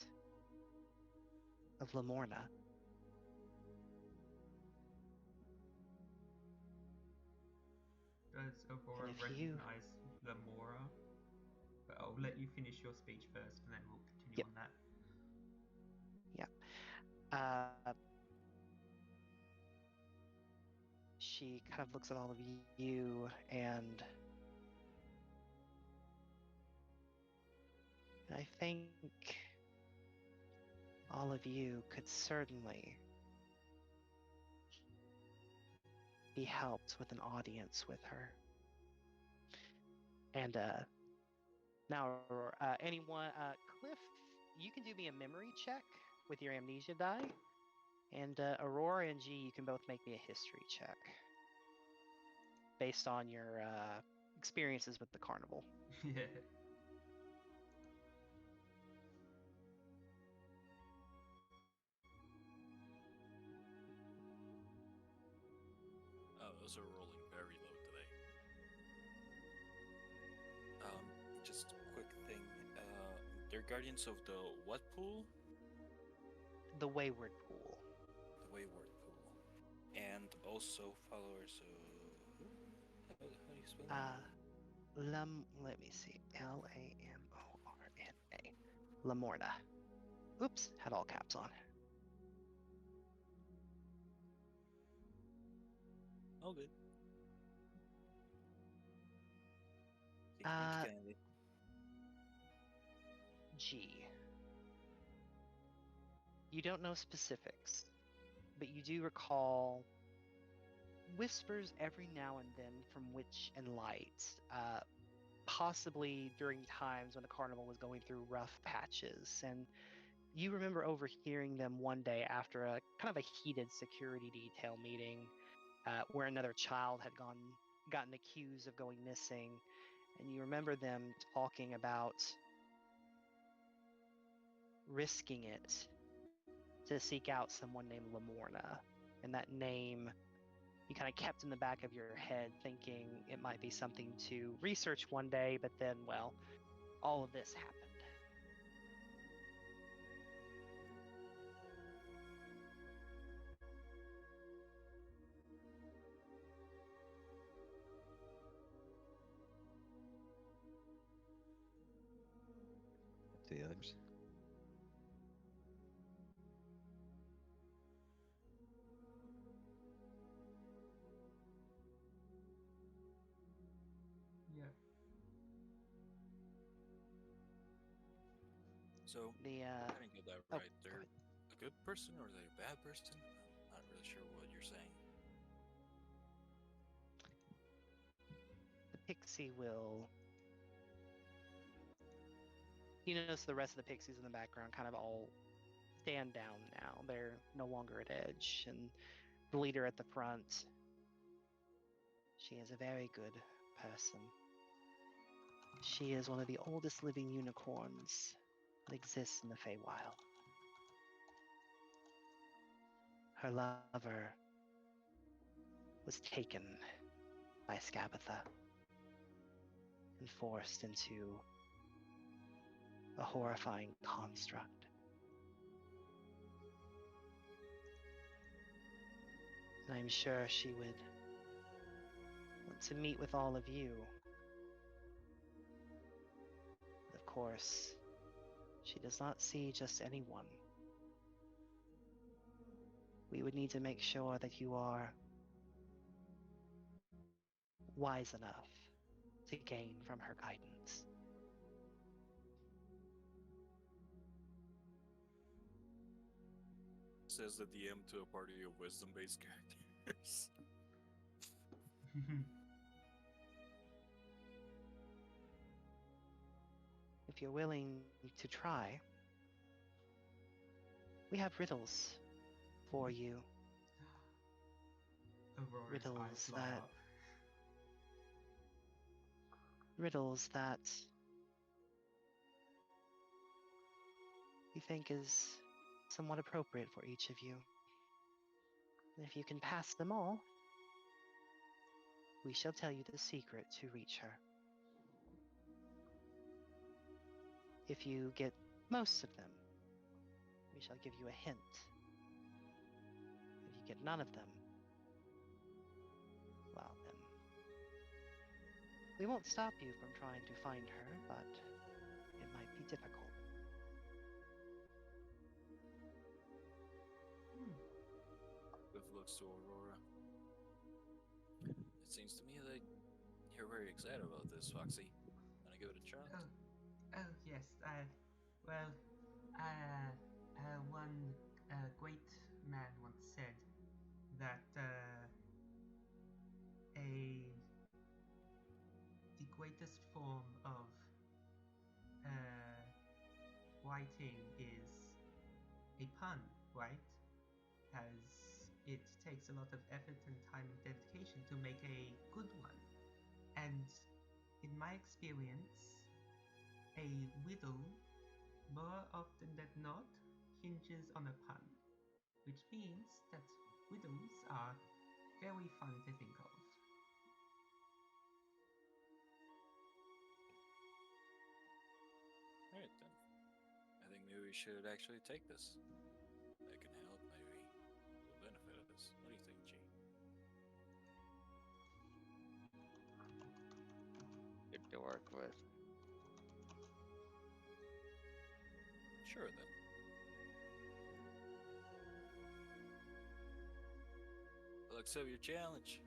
of Lamorna." Does Aurora And if you- recognize Lamora? But I'll let you finish your speech first, and then we'll continue Yep. on that. She kind of looks at all of you, and I think all of you could certainly be helped with an audience with her. And now, anyone, Cliff, you can do me a memory check with your amnesia die. And Aurora and G, you can both make me a history check based on your experiences with the carnival. Yeah. Oh, those are rolling very low today. Just a quick thing. They're guardians of the what pool? The Wayward Pool. The Wayward Pool. And also followers of... How do you spell that? Let me see. Lamorna. Lamorna. Oops, had all caps on. All good. Uh, Candy. G. You don't know specifics, but you do recall whispers every now and then from Witch and Light, possibly during times when the carnival was going through rough patches. And you remember overhearing them one day after a kind of a heated security detail meeting, where another child had gotten accused of going missing, and you remember them talking about risking it to seek out someone named Lamorna. And that name you kind of kept in the back of your head, thinking it might be something to research one day, but then, well, all of this happened. To the others. Yeah. So, The I didn't get that oh, right. go They're ahead. a good person or they're a bad person? I'm not really sure what you're saying. The pixie will. You notice the rest of the pixies in the background kind of all stand down now. They're no longer at edge, and the leader at the front. She is a very good person. She is one of the oldest living unicorns that exists in the Feywild. Her lover was taken by Scabatha and forced into a horrifying construct. And I'm sure she would want to meet with all of you. But of course, she does not see just anyone. We would need to make sure that you are wise enough to gain from her guidance. Says the DM to a party of wisdom-based characters. If you're willing to try, we have riddles for you. Aurora's eyes Riddles light that up. riddles that we think is somewhat appropriate for each of you. And if you can pass them all, we shall tell you the secret to reach her. If you get most of them, we shall give you a hint. If you get none of them, well then, we won't stop you from trying to find her, but it might be difficult. Cliff looks to Aurora. It seems to me that you're very excited about this, Foxy. Wanna give it a shot? Oh yes. Well, one great man once said that the greatest form of writing is a pun, right? As it takes a lot of effort and time and dedication to make a good one. And in my experience, a riddle, more often than not, hinges on a pun, which means that riddles are very fun to think of. Alright then. I think maybe we should actually take this. That can help maybe the benefit of this. What do you think, G? Good to work with. Sure then. I'll accept your challenge.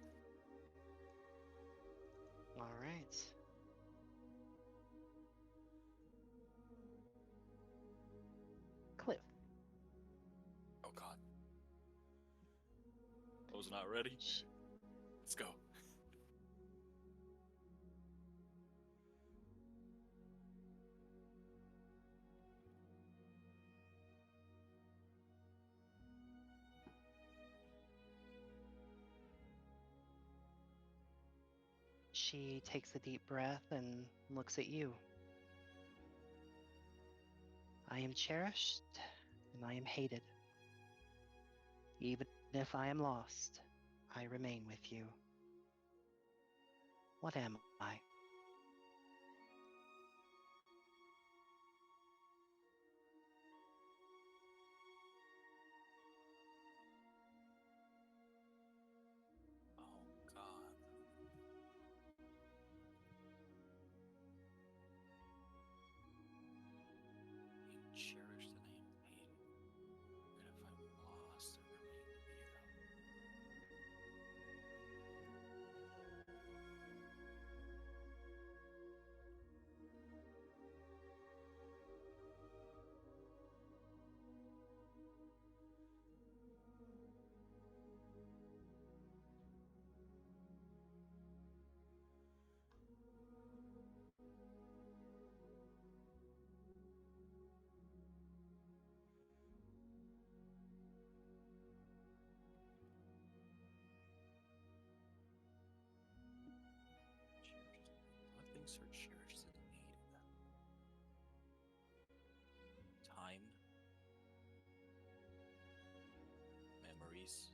All right. Cliff. Oh god. I was not ready. Let's go. She takes a deep breath and looks at you. I am cherished and I am hated. Even if I am lost, I remain with you. What am I? Oh god. I am cherished and I am hated. Even if I'm lost, I remain with you. Cherished. What things are cherished and hated? Time. Memories.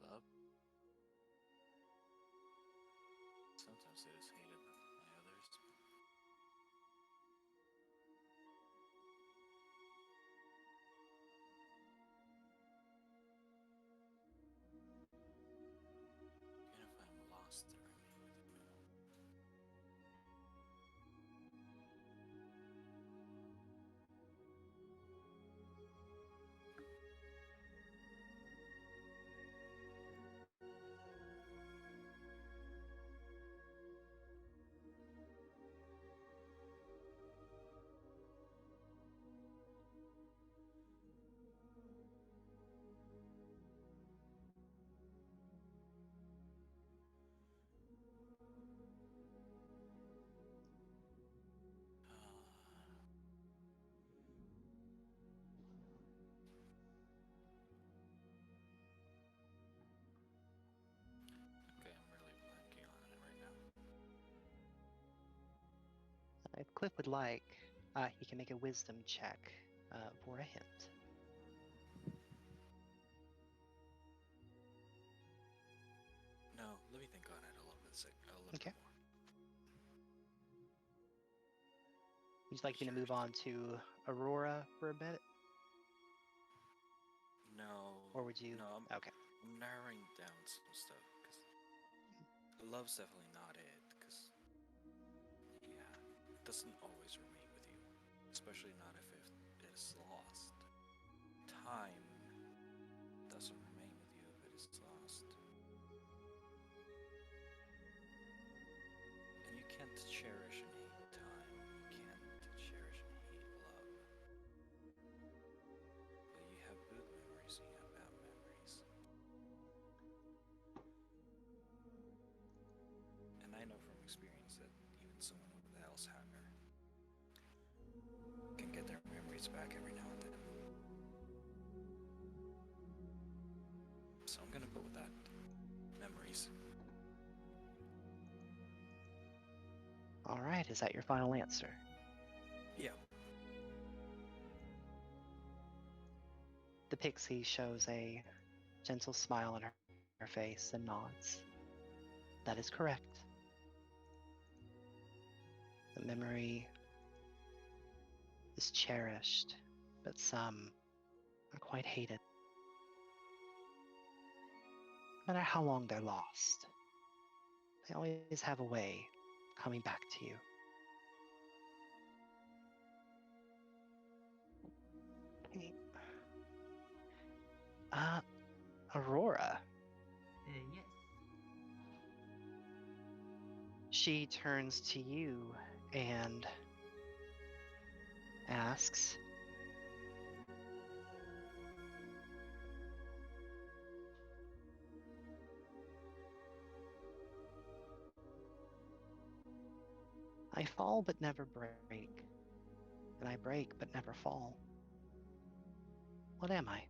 Love. Sometimes it is hated by others. Even if I'm lost, I remain with you. Okay, I'm really blanking on it right now. If Cliff would like, he can make a wisdom check for a hint. No, let me think on it a little bit Okay. more. Would you like me to move on to Aurora for a bit? No. Or would you? No, Okay. I'm narrowing down some stuff because love's definitely not it. Because yeah, it doesn't always remain with you, especially not if it is lost. Time doesn't remain with you if it is lost, and you can't cherish and hate time. You can't cherish and hate love. But you have good memories and you have bad memories. And I know from experience that even someone with Alzheimer memories back every now and then. So I'm gonna go with that. Memories. All right, is that your final answer? Yeah. The pixie shows a gentle smile on her face and nods. That is correct. The memory is cherished, but some are quite hated. No matter how long they're lost, they always have a way of coming back to you. Okay. Aurora. Yes. She turns to you and asks, I fall but never break, and I break but never fall. What am I?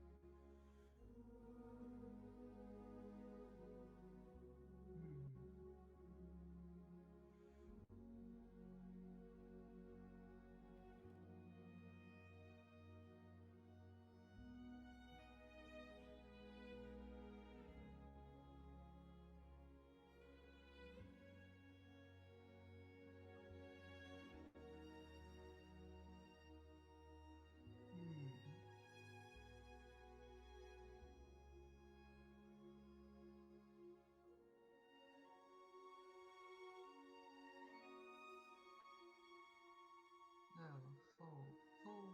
Oh, fall. Fall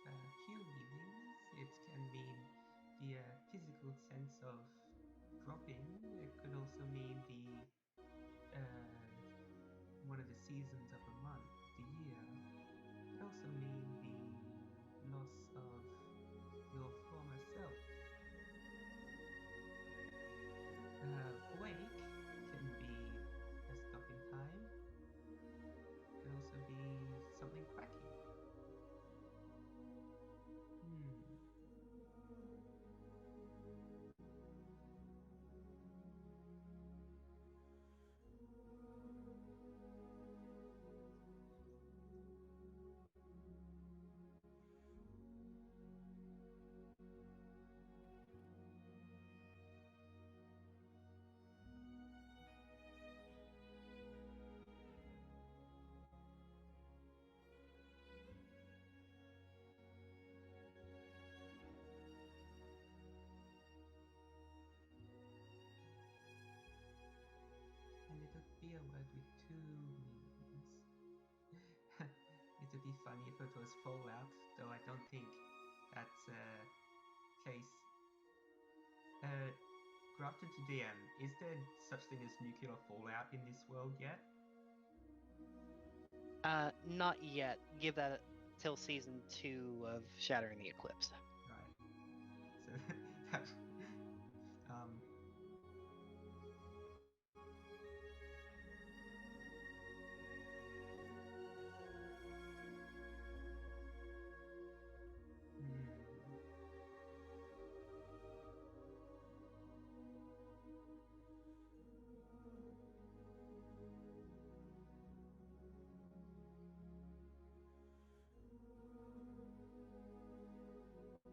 has few meanings. It can mean the physical sense of dropping. It could also mean the one of the seasons of a month, the year. It could also mean the loss of your former self. Wake can be a stop in time. It could also be something quacky. And it would be a word with two meanings. It would be funny if it was fallout, though I don't think that's a case. Corrupted to DM, is there such thing as nuclear fallout in this world yet? Not yet. Give that till season 2 of Shattering the Eclipse. Right. So that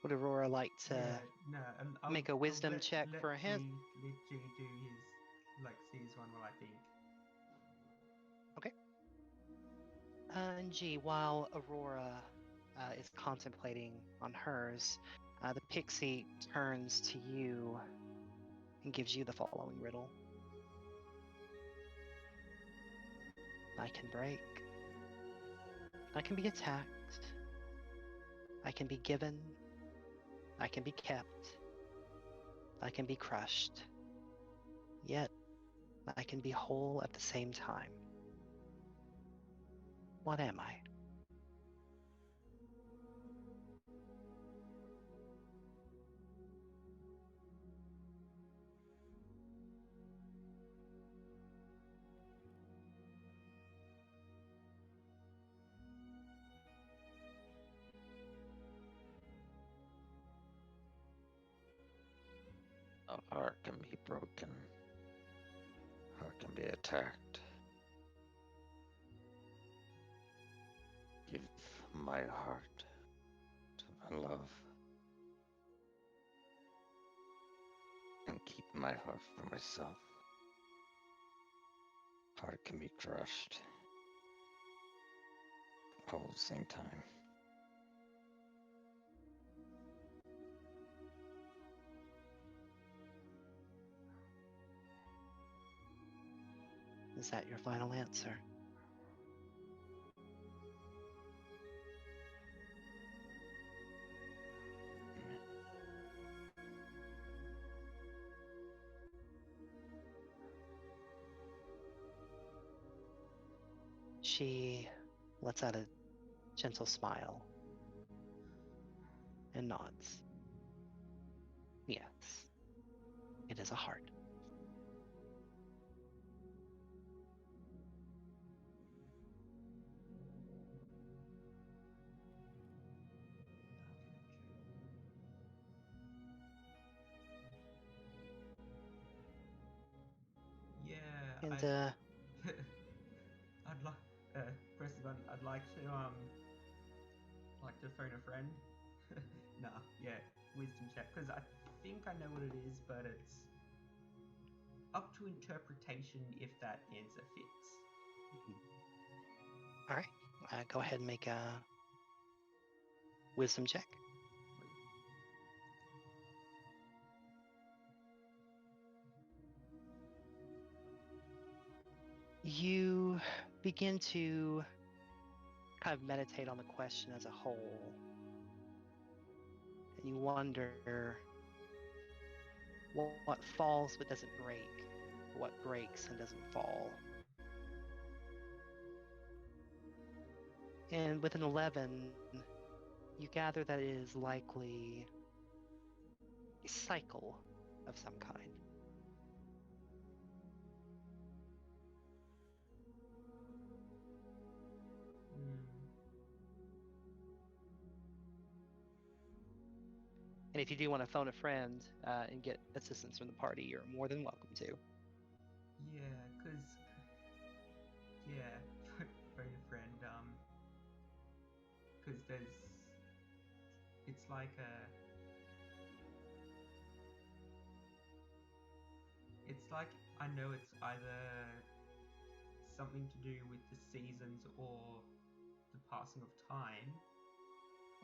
Would Aurora like to no, make a wisdom check for a hint? Let G do his, like, his one while I think. Okay. And G, while Aurora is contemplating on hers, the pixie turns to you and gives you the following riddle. I can break. I can be attacked. I can be given. I can be kept. I can be crushed. Yet, I can be whole at the same time. What am I? A heart can be broken. Heart can be attacked. Give my heart to my love. And keep my heart for myself. Heart can be crushed. All at the same time. Is that your final answer? She lets out a gentle smile and nods. Yes, it is a heart. Yeah, And I'd like, press the button. I'd like to phone a friend. Nah, yeah, wisdom check, because I think I know what it is, but it's up to interpretation if that answer fits. all right, go ahead and make a wisdom check. You begin to kind of meditate on the question as a whole, and you wonder what falls but doesn't break, what breaks and doesn't fall. And with an 11, you gather that it is likely a cycle of some kind. And if you do want to phone a friend and get assistance from the party, you're more than welcome to. Yeah, because phone a friend. Because it's like I know it's either something to do with the seasons or the passing of time,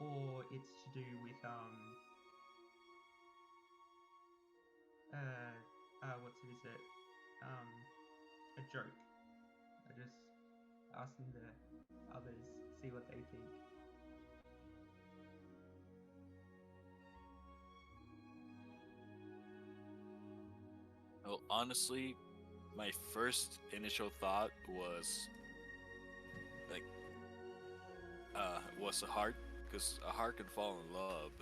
or it's to do with a joke. I just asking the others, see what they think. Well, honestly, my first initial thought was like, was a heart, because a heart can fall in love,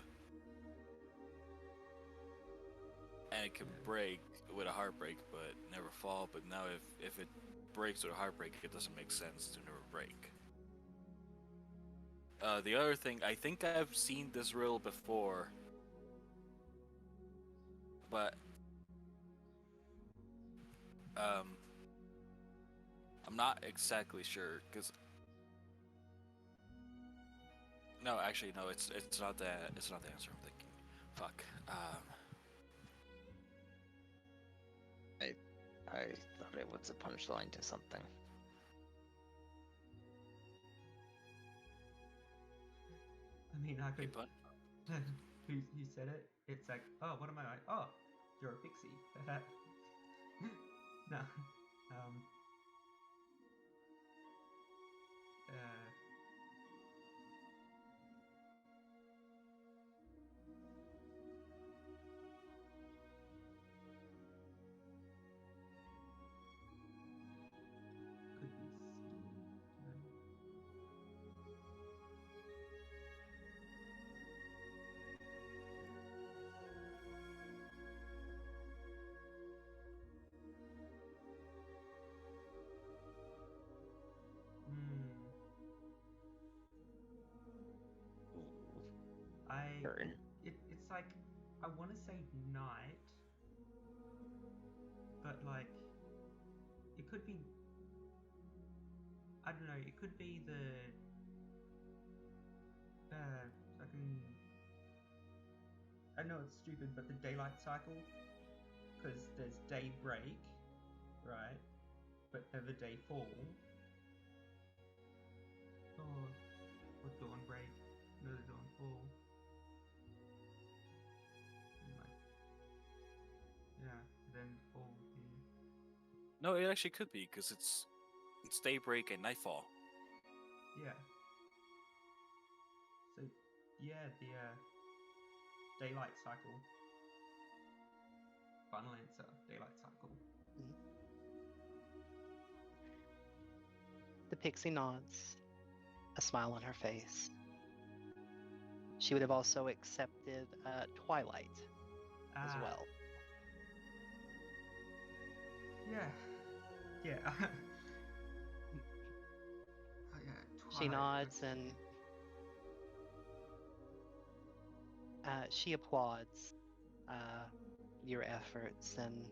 and it can break with a heartbreak, but never fall. But now, if it breaks with a heartbreak, it doesn't make sense to never break. The other thing, I think I've seen this riddle before, but I'm not exactly sure, because No, actually, no. It's not the answer I'm thinking. Fuck. I thought it was a punchline to something. I mean, I Hey, could. bud. who said it? It's like, oh, what am I like? Oh, you're a pixie. No. Uh, could be Burn. it's like I want to say night, but like it could be. I don't know. It could be the fucking. I know it's stupid, but the daylight cycle, because there's day break, right? But never day fall. Or dawn break, never dawn fall. And like, yeah, then fall here. No, it actually could be because it's daybreak and nightfall. Yeah. So, yeah, the daylight cycle. Final answer, daylight cycle. The pixie nods, a smile on her face. She would have also accepted Twilight as well. Yeah. Yeah. Oh, yeah, She Twilight, nods okay. and she applauds your efforts and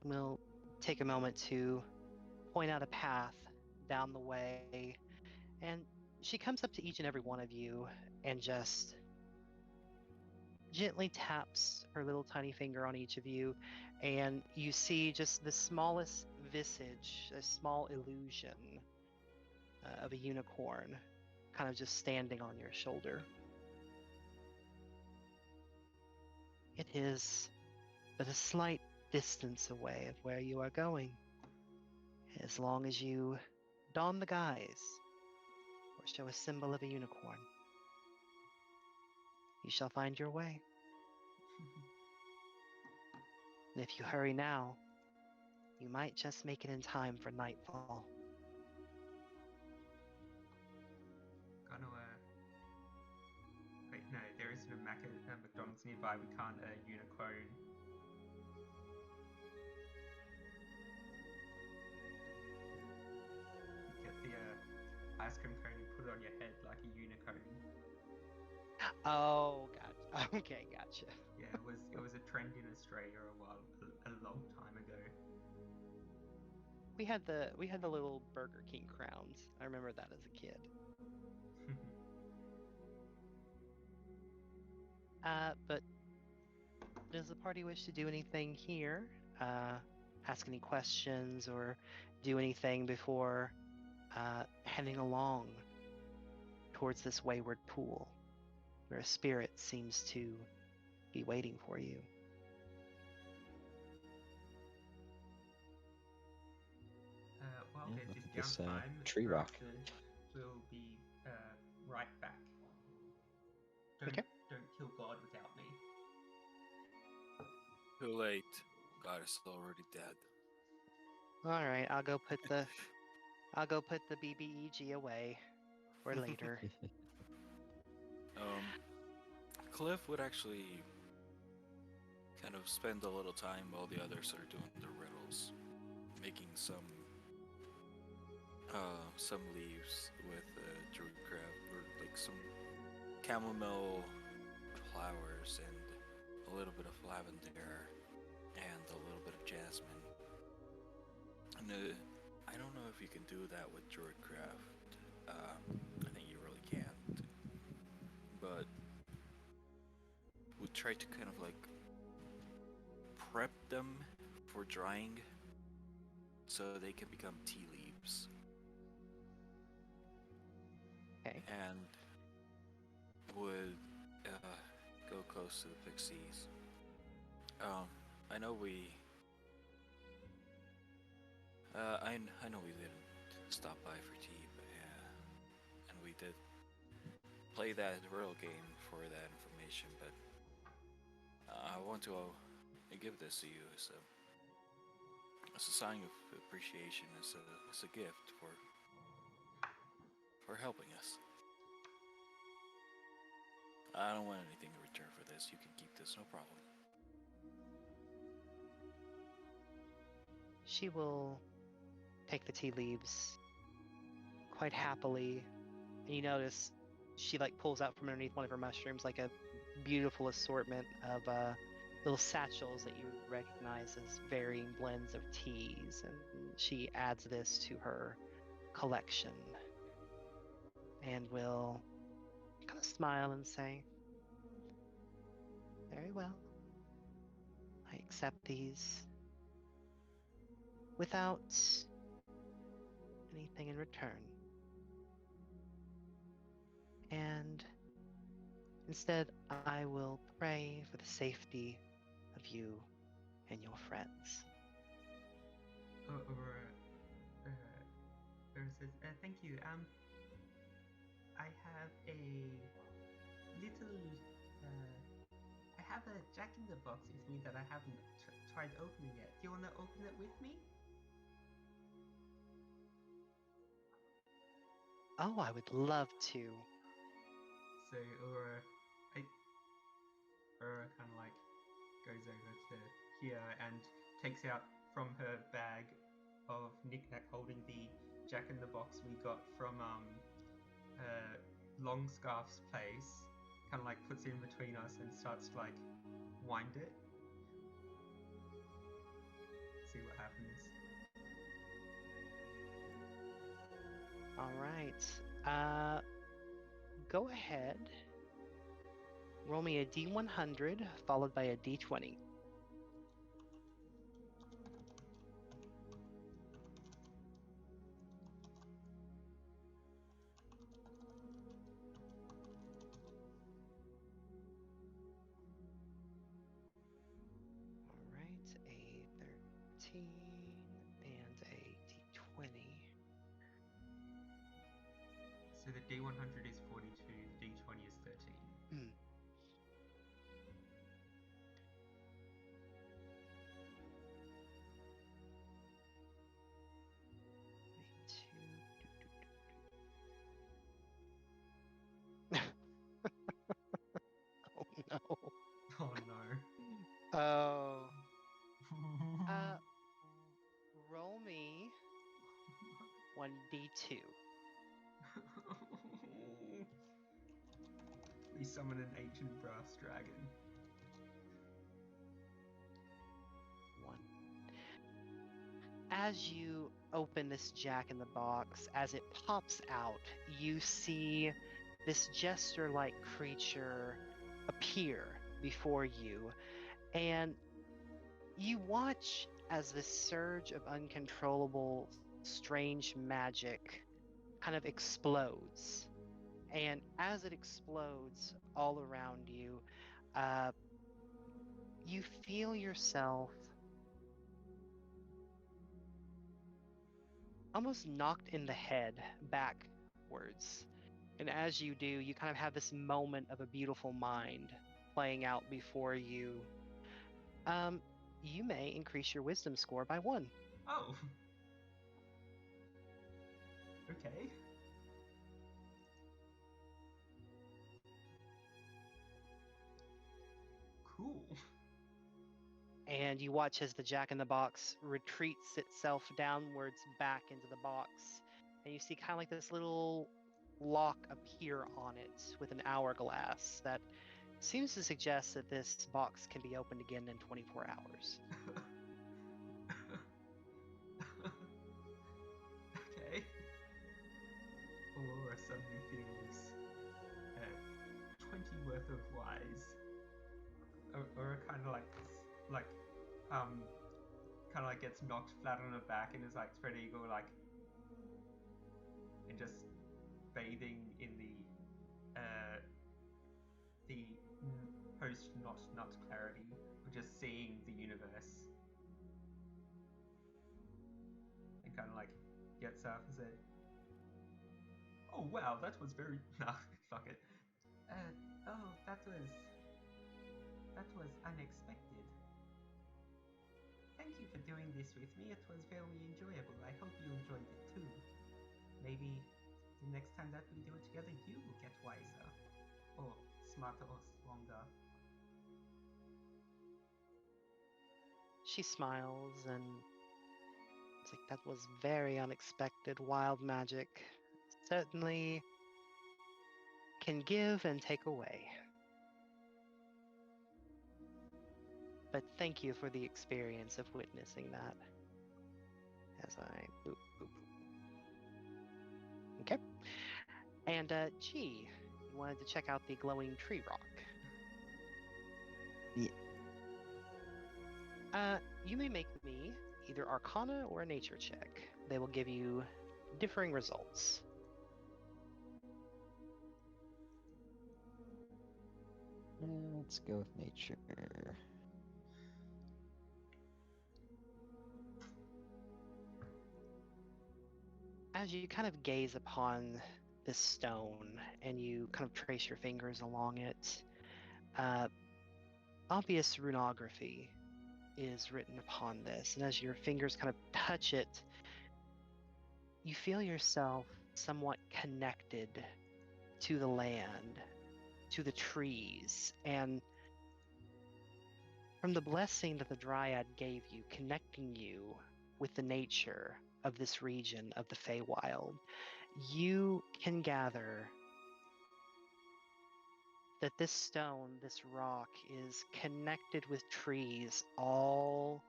we'll take a moment to point out a path down the way. And she comes up to each and every one of you and just gently taps her little tiny finger on each of you. And you see just the smallest visage, a small illusion of a unicorn kind of just standing on your shoulder. It is but a slight distance away of where you are going. As long as you don the guise or show a symbol of a unicorn, you shall find your way. And if you hurry now, you might just make it in time for nightfall. Gonna wait, no, there isn't a McDonald's nearby. We can't unicorn. Get the ice cream cone and put it on your head like a unicorn. Oh, gotcha. Okay, gotcha. Yeah, it was a trend in Australia a long time ago. We had the little Burger King crowns. I remember that as a kid. But does the party wish to do anything here? Ask any questions or do anything before heading along towards this wayward pool where a spirit seems to be waiting for you? Well, Yeah, there's look this at this, downtime. tree rock. We'll be right back. Okay. Don't kill God without me. Too late. God is already dead. All right, I'll go put the BBEG away for later. Cliff would actually kind of spend a little time while the others are doing the riddles, making some leaves with druid craft or like some chamomile flowers and a little bit of lavender and a little bit of jasmine. And I don't know if you can do that with Druidcraft. I think you really can't. But we try to kind of like prep them for drying so they can become tea leaves. Okay. And would go close to the pixies. I know we. I know we didn't stop by for tea, but yeah, and we did play that real game for that information. But I want to give this to you as a sign of appreciation, as a gift for helping us. I don't want anything in return for this. You can keep this, no problem. She will take the tea leaves quite happily, and you notice she like pulls out from underneath one of her mushrooms like a beautiful assortment of little satchels that you recognize as varying blends of teas, and she adds this to her collection and will kind of smile and say, "Very well. I accept these without anything in return. And instead, I will pray for the safety of you and your friends." Aurora says, thank you. I have a little. I have a jack in the box with me that I haven't tried opening yet. Do you want to open it with me? Oh, I would love to. So Aurora kind of like goes over to here and takes out from her bag of knickknack holding the jack in the box we got from Long Scarf's place, kind of like puts it in between us and starts to like wind it. See what happens. All right. Go ahead. Roll me a D100 followed by a D20. All right, a 13 and a D20. So the D100 is 42, the D20 is 13. Hmm. Oh no. Oh no. Oh. Uh, roll me 1d2. We summon an ancient brass dragon. 1. As you open this jack in the box, as it pops out, you see this jester-like creature appear before you, and you watch as this surge of uncontrollable, strange magic kind of explodes. And as it explodes all around you, you feel yourself almost knocked in the head backwards. And as you do, you kind of have this moment of a beautiful mind playing out before you. You may increase your wisdom score by 1. Oh. Okay. Cool. And you watch as the jack in the box retreats itself downwards back into the box. And you see kind of like this little lock appear on it with an hourglass that seems to suggest that this box can be opened again in 24 hours. Aurora suddenly feels 20 worth of wise. Aurora kind of gets knocked flat on her back and is like spread eagle, like, and just bathing in the post not clarity of just seeing the universe, and kind of like gets up and said, "Oh wow, that was very nah, fuck it. Oh, that was unexpected. Thank you for doing this with me. It was very enjoyable. I hope you enjoyed it too. Maybe the next time that we do it together, you will get wiser, or smarter, or stronger." She smiles and it's like, that was very unexpected. Wild magic certainly can give and take away. But thank you for the experience of witnessing that. As I boop, boop. Okay. And G, you wanted to check out the glowing tree rock. Yeah. You may make me either Arcana or a Nature check. They will give you differing results. Let's go with nature. As you kind of gaze upon this stone and you kind of trace your fingers along it, obvious runography is written upon this. And as your fingers kind of touch it, you feel yourself somewhat connected to the land, to the trees, and from the blessing that the Dryad gave you, connecting you with the nature of this region of the Feywild, you can gather that this stone, this rock, is connected with trees all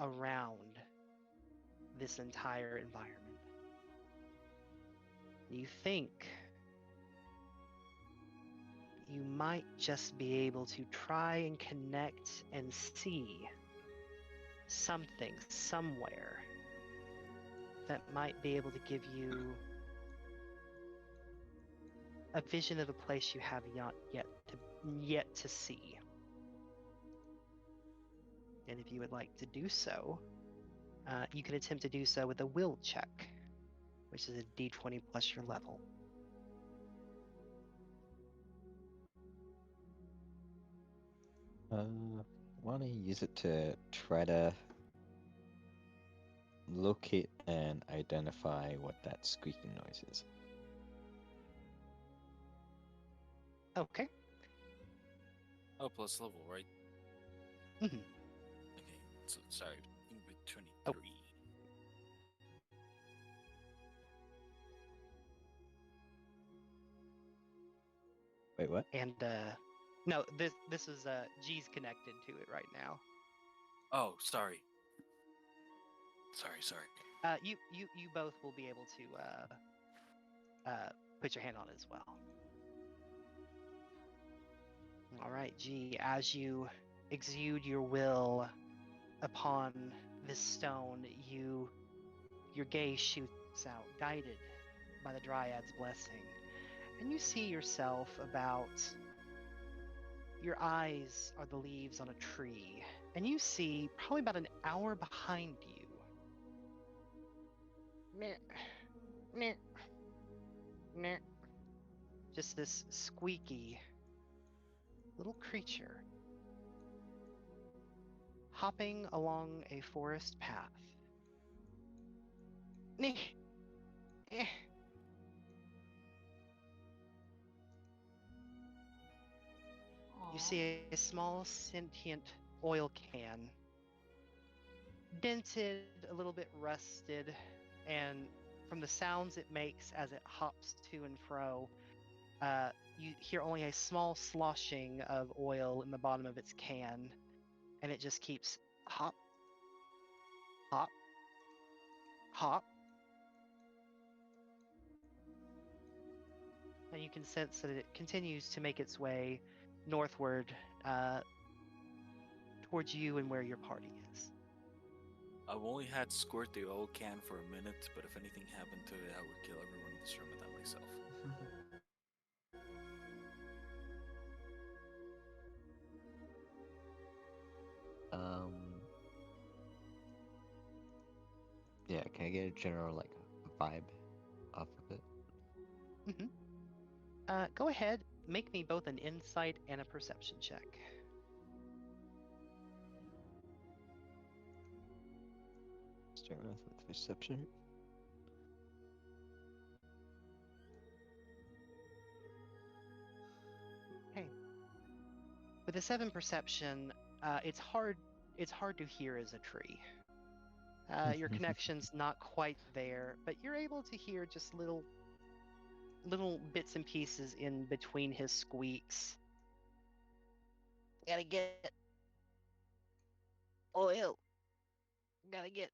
around this entire environment. You think you might just be able to try and connect and see something somewhere that might be able to give you a vision of a place you have not yet to see. And if you would like to do so, you can attempt to do so with a will check, which is a d20 plus your level. Want to use it to try to locate and identify what that squeaking noise is. Okay. Oh, plus level, right? Mhm. Okay, so sorry, with 23. Oh. Wait, what? And no, this is G's connected to it right now. Oh, sorry. Sorry. You both will be able to put your hand on it as well. All right, G, as you exude your will upon this stone, your gaze shoots out, guided by the Dryad's blessing, and you see yourself about. Your eyes are the leaves on a tree, and you see probably about an hour behind you. Meh, meh, meh. Just this squeaky little creature hopping along a forest path. Neh, eh. You see a small sentient oil can, dented, a little bit rusted, and from the sounds it makes as it hops to and fro, you hear only a small sloshing of oil in the bottom of its can, and it just keeps hop, hop, hop. and you can sense that it continues to make its way northward towards you and where your party is. I've only had squirt the oil can for a minute, but if anything happened to it, I would kill everyone in this room without myself. Yeah, can I get a general like vibe off of it? Go ahead, make me both an insight and a perception check. Start off with perception. Okay. With a 7 perception, it's hard to hear as a tree. Your connection's not quite there, but you're able to hear just little bits and pieces in between his squeaks. Gotta get oil. Gotta get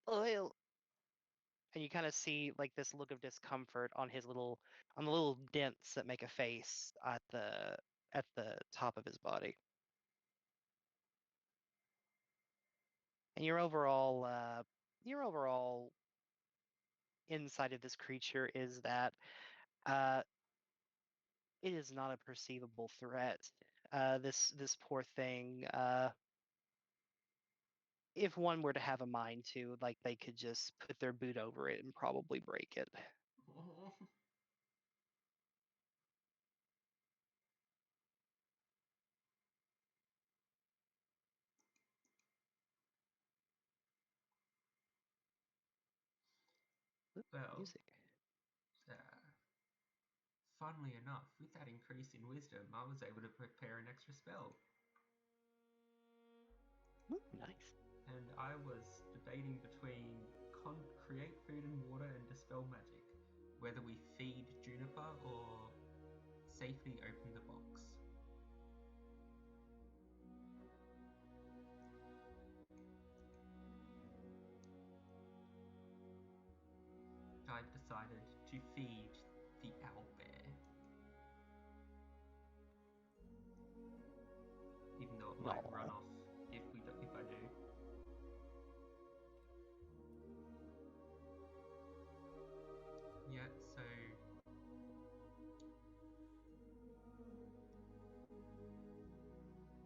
oil. And you kind of see like this look of discomfort on the little dents that make a face at the top of his body. And your overall insight of this creature is that it is not a perceivable threat. This poor thing, if one were to have a mind to, like, they could just put their boot over it and probably break it. Oh. Oop, Well, music. uh, funnily enough, with that increase in wisdom, I was able to prepare an extra spell. Ooh, nice. And I was debating between create food and water and dispel magic, whether we feed Juniper or safely open the box. I've decided to feed the owlbear, even though it might run off if I do. Yeah, so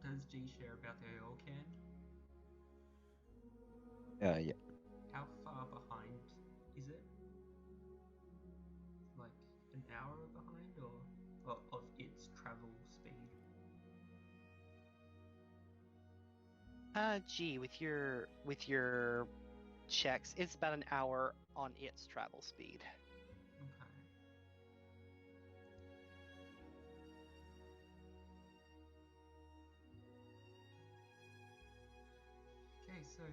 does G share about the oil can? Yeah. How far behind is it? Like an hour behind, or of its travel speed? Gee, with your checks, it's about an hour on its travel speed. Okay. Okay, so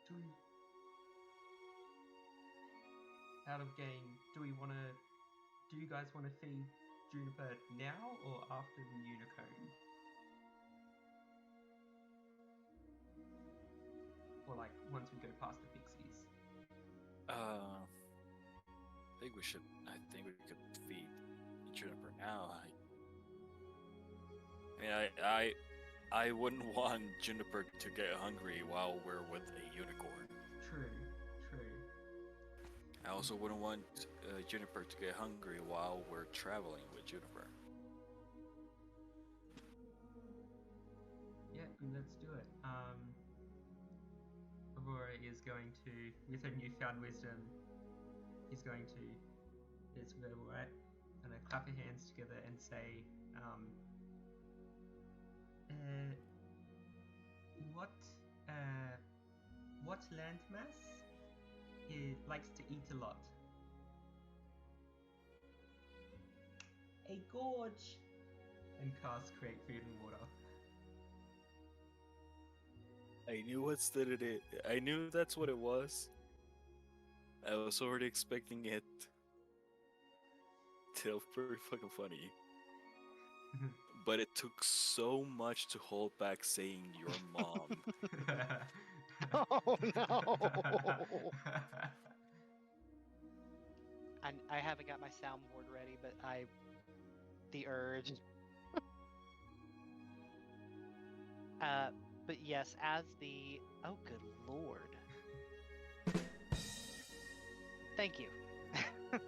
do we, out of game, do you guys want to feed Juniper now or after the unicorn? Or like once we go past the pixies? I think we could feed Juniper now. I wouldn't want Juniper to get hungry while we're with a unicorn. True. I also wouldn't want Juniper to get hungry while we're traveling with Juniper. Yeah, let's do it. Aurora is going to, with her newfound wisdom, is going to, it's verbal, right? And I clap her hands together and say, what landmass likes to eat a lot? A gorge! And cast create food and water. I knew that's what it was. I was already expecting it. Still pretty fucking funny. But it took so much to hold back saying your mom. Oh no! I haven't got my soundboard ready, but the urge. But yes, as the oh good lord. Thank you. 45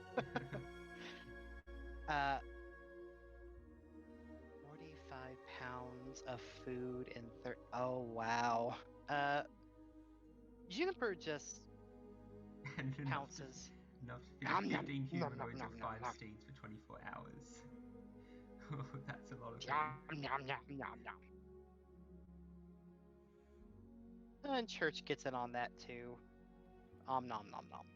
pounds of food and oh wow. Juniper just And pounces. enough to Nom, feed nom, 15 nom, humanoids nom, or nom, 5 nom. steeds for 24 hours. That's a lot of Nom, food. nom, nom, nom, nom. And Church gets in on that too. Nom nom nom nom.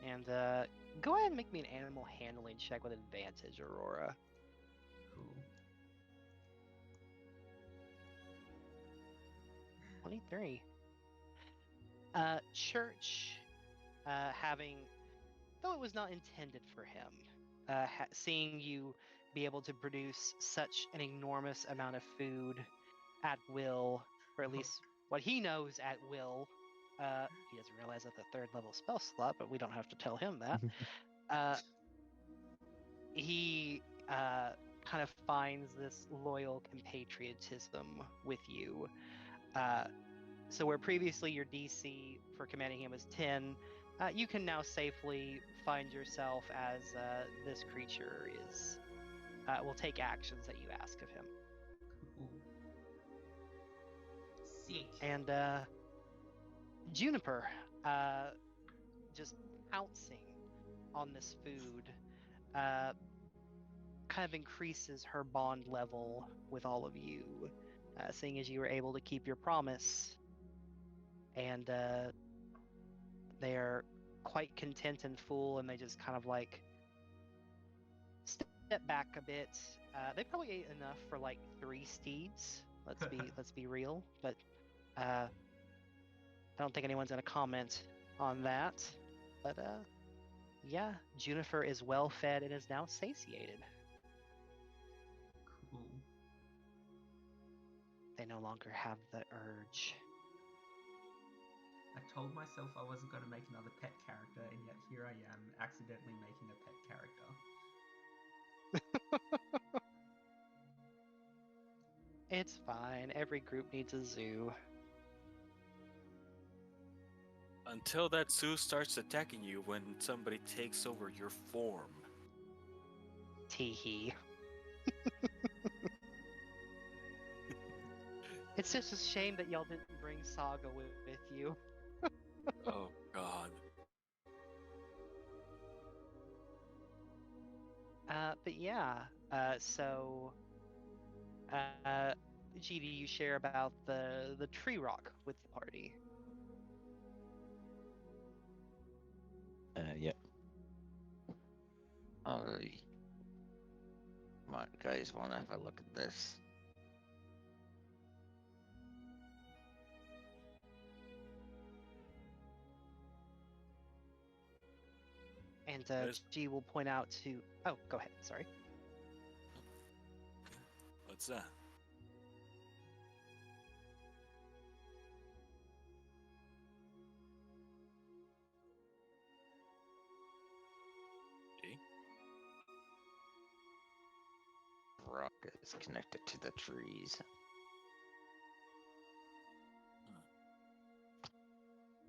And go ahead and make me an animal handling check with advantage, Aurora. Cool. 23. Church, having, though it was not intended for him, seeing you be able to produce such an enormous amount of food at will, or at least what he knows at will. He doesn't realize that the 3rd level spell slot, but we don't have to tell him that. He kind of finds this loyal compatriotism with you. So where previously your DC for commanding him was 10, you can now safely find yourself as this creature is will take actions that you ask of him. Cool. Sick. And Juniper, just pouncing on this food, kind of increases her bond level with all of you, seeing as you were able to keep your promise. And they're quite content and full, and they just kind of like step back a bit. They probably ate enough for like 3 steeds. Let's be real, but I don't think anyone's gonna comment on that. But yeah, Juniper is well fed and is now satiated. Cool. They no longer have the urge. I told myself I wasn't going to make another pet character, and yet here I am, accidentally making a pet character. It's fine. Every group needs a zoo. Until that zoo starts attacking you when somebody takes over your form. Teehee. It's just a shame that y'all didn't bring Saga with you. Oh god. But yeah, so G, do you share about the tree rock with the party? Yep. Oh, come on, guys, wanna have a look at this? And Yes. G will point out to. Oh, go ahead. Sorry. What's that? Eh? Rock is connected to the trees.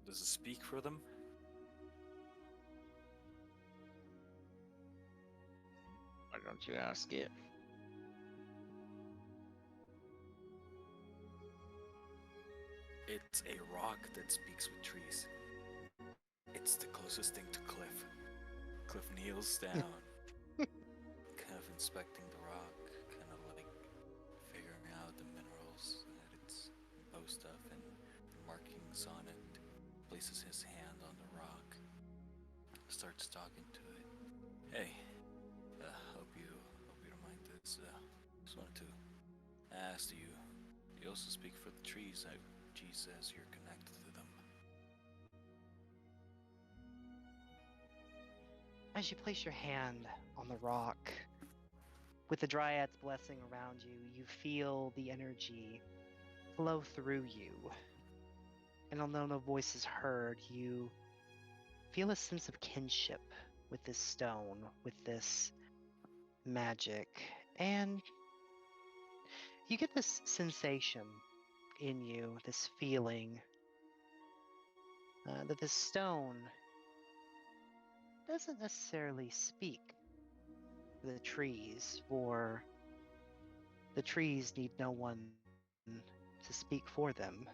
Does it speak for them? Why don't you ask it? It's a rock that speaks with trees. It's the closest thing to Cliff. Cliff kneels down, kind of inspecting the rock, kind of like figuring out the minerals that it's composed of and the markings on it. Places his hand on the rock, starts talking to it. Hey, hope you don't mind this. Just wanted to ask, do you also speak for the trees? G says you're connected to them. As you place your hand on the rock, with the Dryad's blessing around you, you feel the energy flow through you. And although no voice is heard, you feel a sense of kinship with this stone, with this magic, and you get this sensation in you, this feeling that this stone doesn't necessarily speak to the trees, for the trees need no one to speak for them.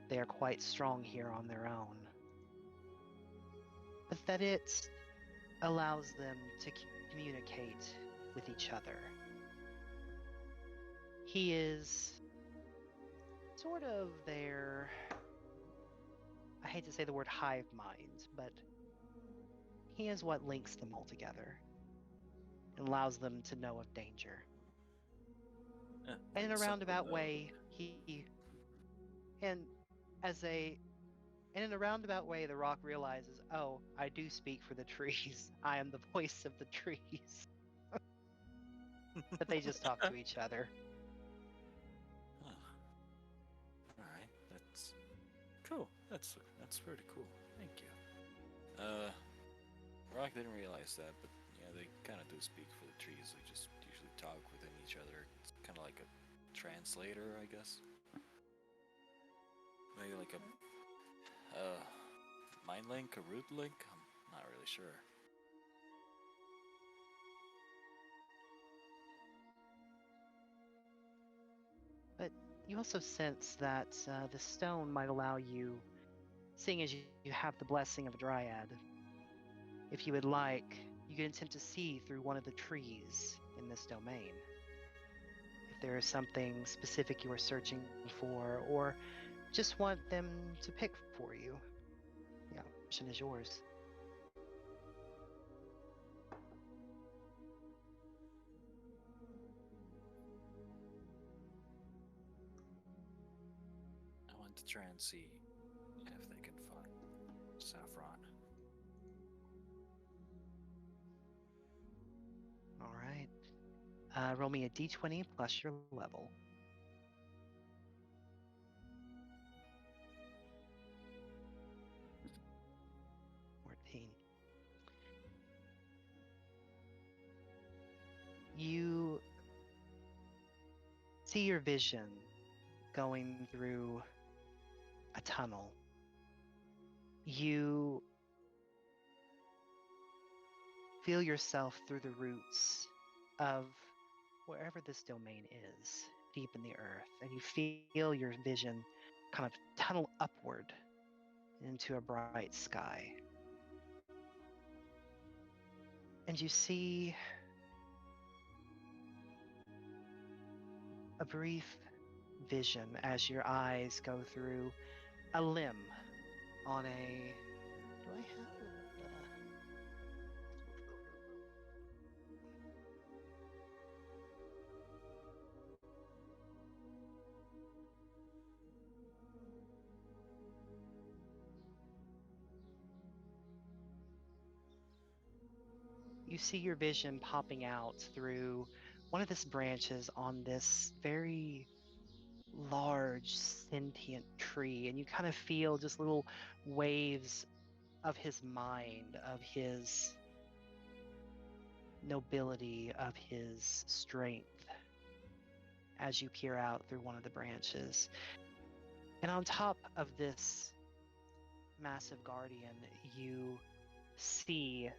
They are quite strong here on their own. But that it allows them to communicate with each other. He is sort of their, I hate to say the word hive mind, but he is what links them all together and allows them to know of danger. And in a roundabout way, and in a roundabout way, the rock realizes, oh, I do speak for the trees. I am the voice of the trees. But they just talk to each other. Alright, that's cool. That's pretty cool. Thank you. Rock didn't realize that, but yeah, they kind of do speak for the trees. They just usually talk within each other. It's kind of like a translator, I guess. Maybe like a mind link, a root link. I'm not really sure. But you also sense that the stone might allow you, seeing as you have the blessing of a dryad, if you would like, you can attempt to see through one of the trees in this domain. If there is something specific you are searching for, or just want them to pick for you, the option is yours. I want to try and see if they can find saffron. All right. Roll me a d20 plus your level. 14. You see your vision going through a tunnel. You feel yourself through the roots of wherever this domain is, deep in the earth, and you feel your vision kind of tunnel upward into a bright sky. And you see a brief vision as your eyes go through a limb on a... Do I have the... You see your vision popping out through one of these branches on this very large sentient tree, and you kind of feel just little waves of his mind, of his nobility, of his strength as you peer out through one of the branches. And on top of this massive guardian, you see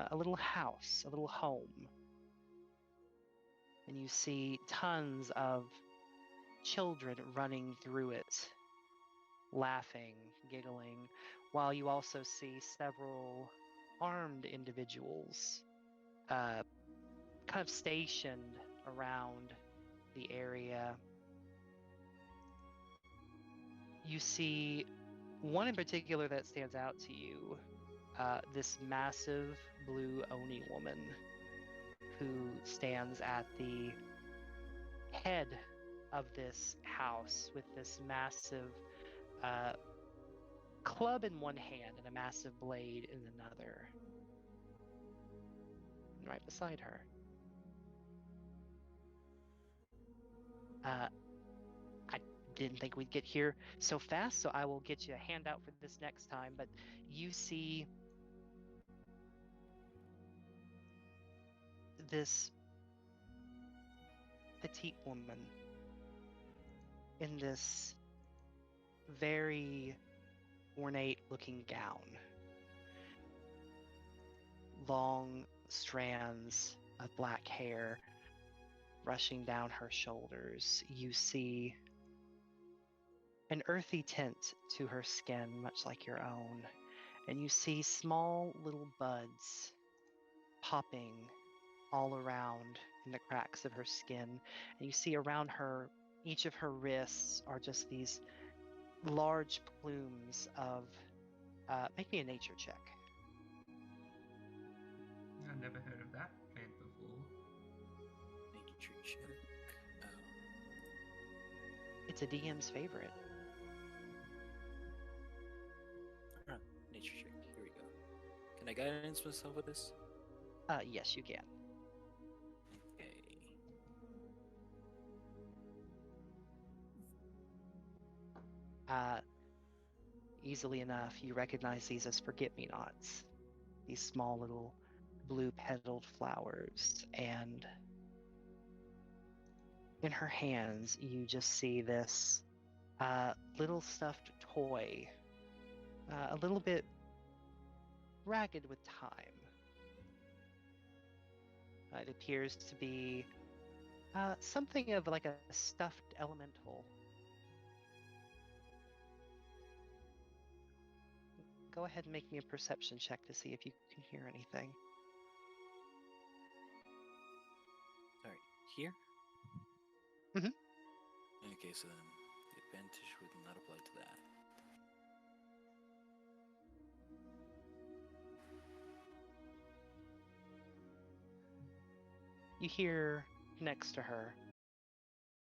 a little house, a little home. And you see tons of children running through it, laughing, giggling, while you also see several armed individuals kind of stationed around the area. You see one in particular that stands out to you, this massive blue Oni woman who stands at the head of this house with this massive club in one hand and a massive blade in another. And right beside her, didn't think we'd get here so fast, so I will get you a handout for this next time. But you see this petite woman in this very ornate looking gown. Long strands of black hair rushing down her shoulders. You see an earthy tint to her skin, much like your own. And you see small little buds popping all around in the cracks of her skin. And you see around her, each of her wrists are just these large plumes of, make me a nature check. I've never heard of that plant before. Nature check. It's a DM's favorite. Nature check. Here we go. Can I guidance myself with this? Yes, you can. Okay. Easily enough, you recognize these as forget-me-nots. These small little blue-petaled flowers. And in her hands, you just see this little stuffed toy. A little bit ragged with time. It appears to be something of like a stuffed elemental. Go ahead and make me a perception check to see if you can hear anything. Sorry. Here? Mhm. Okay, so then the advantage would not apply to that. You hear next to her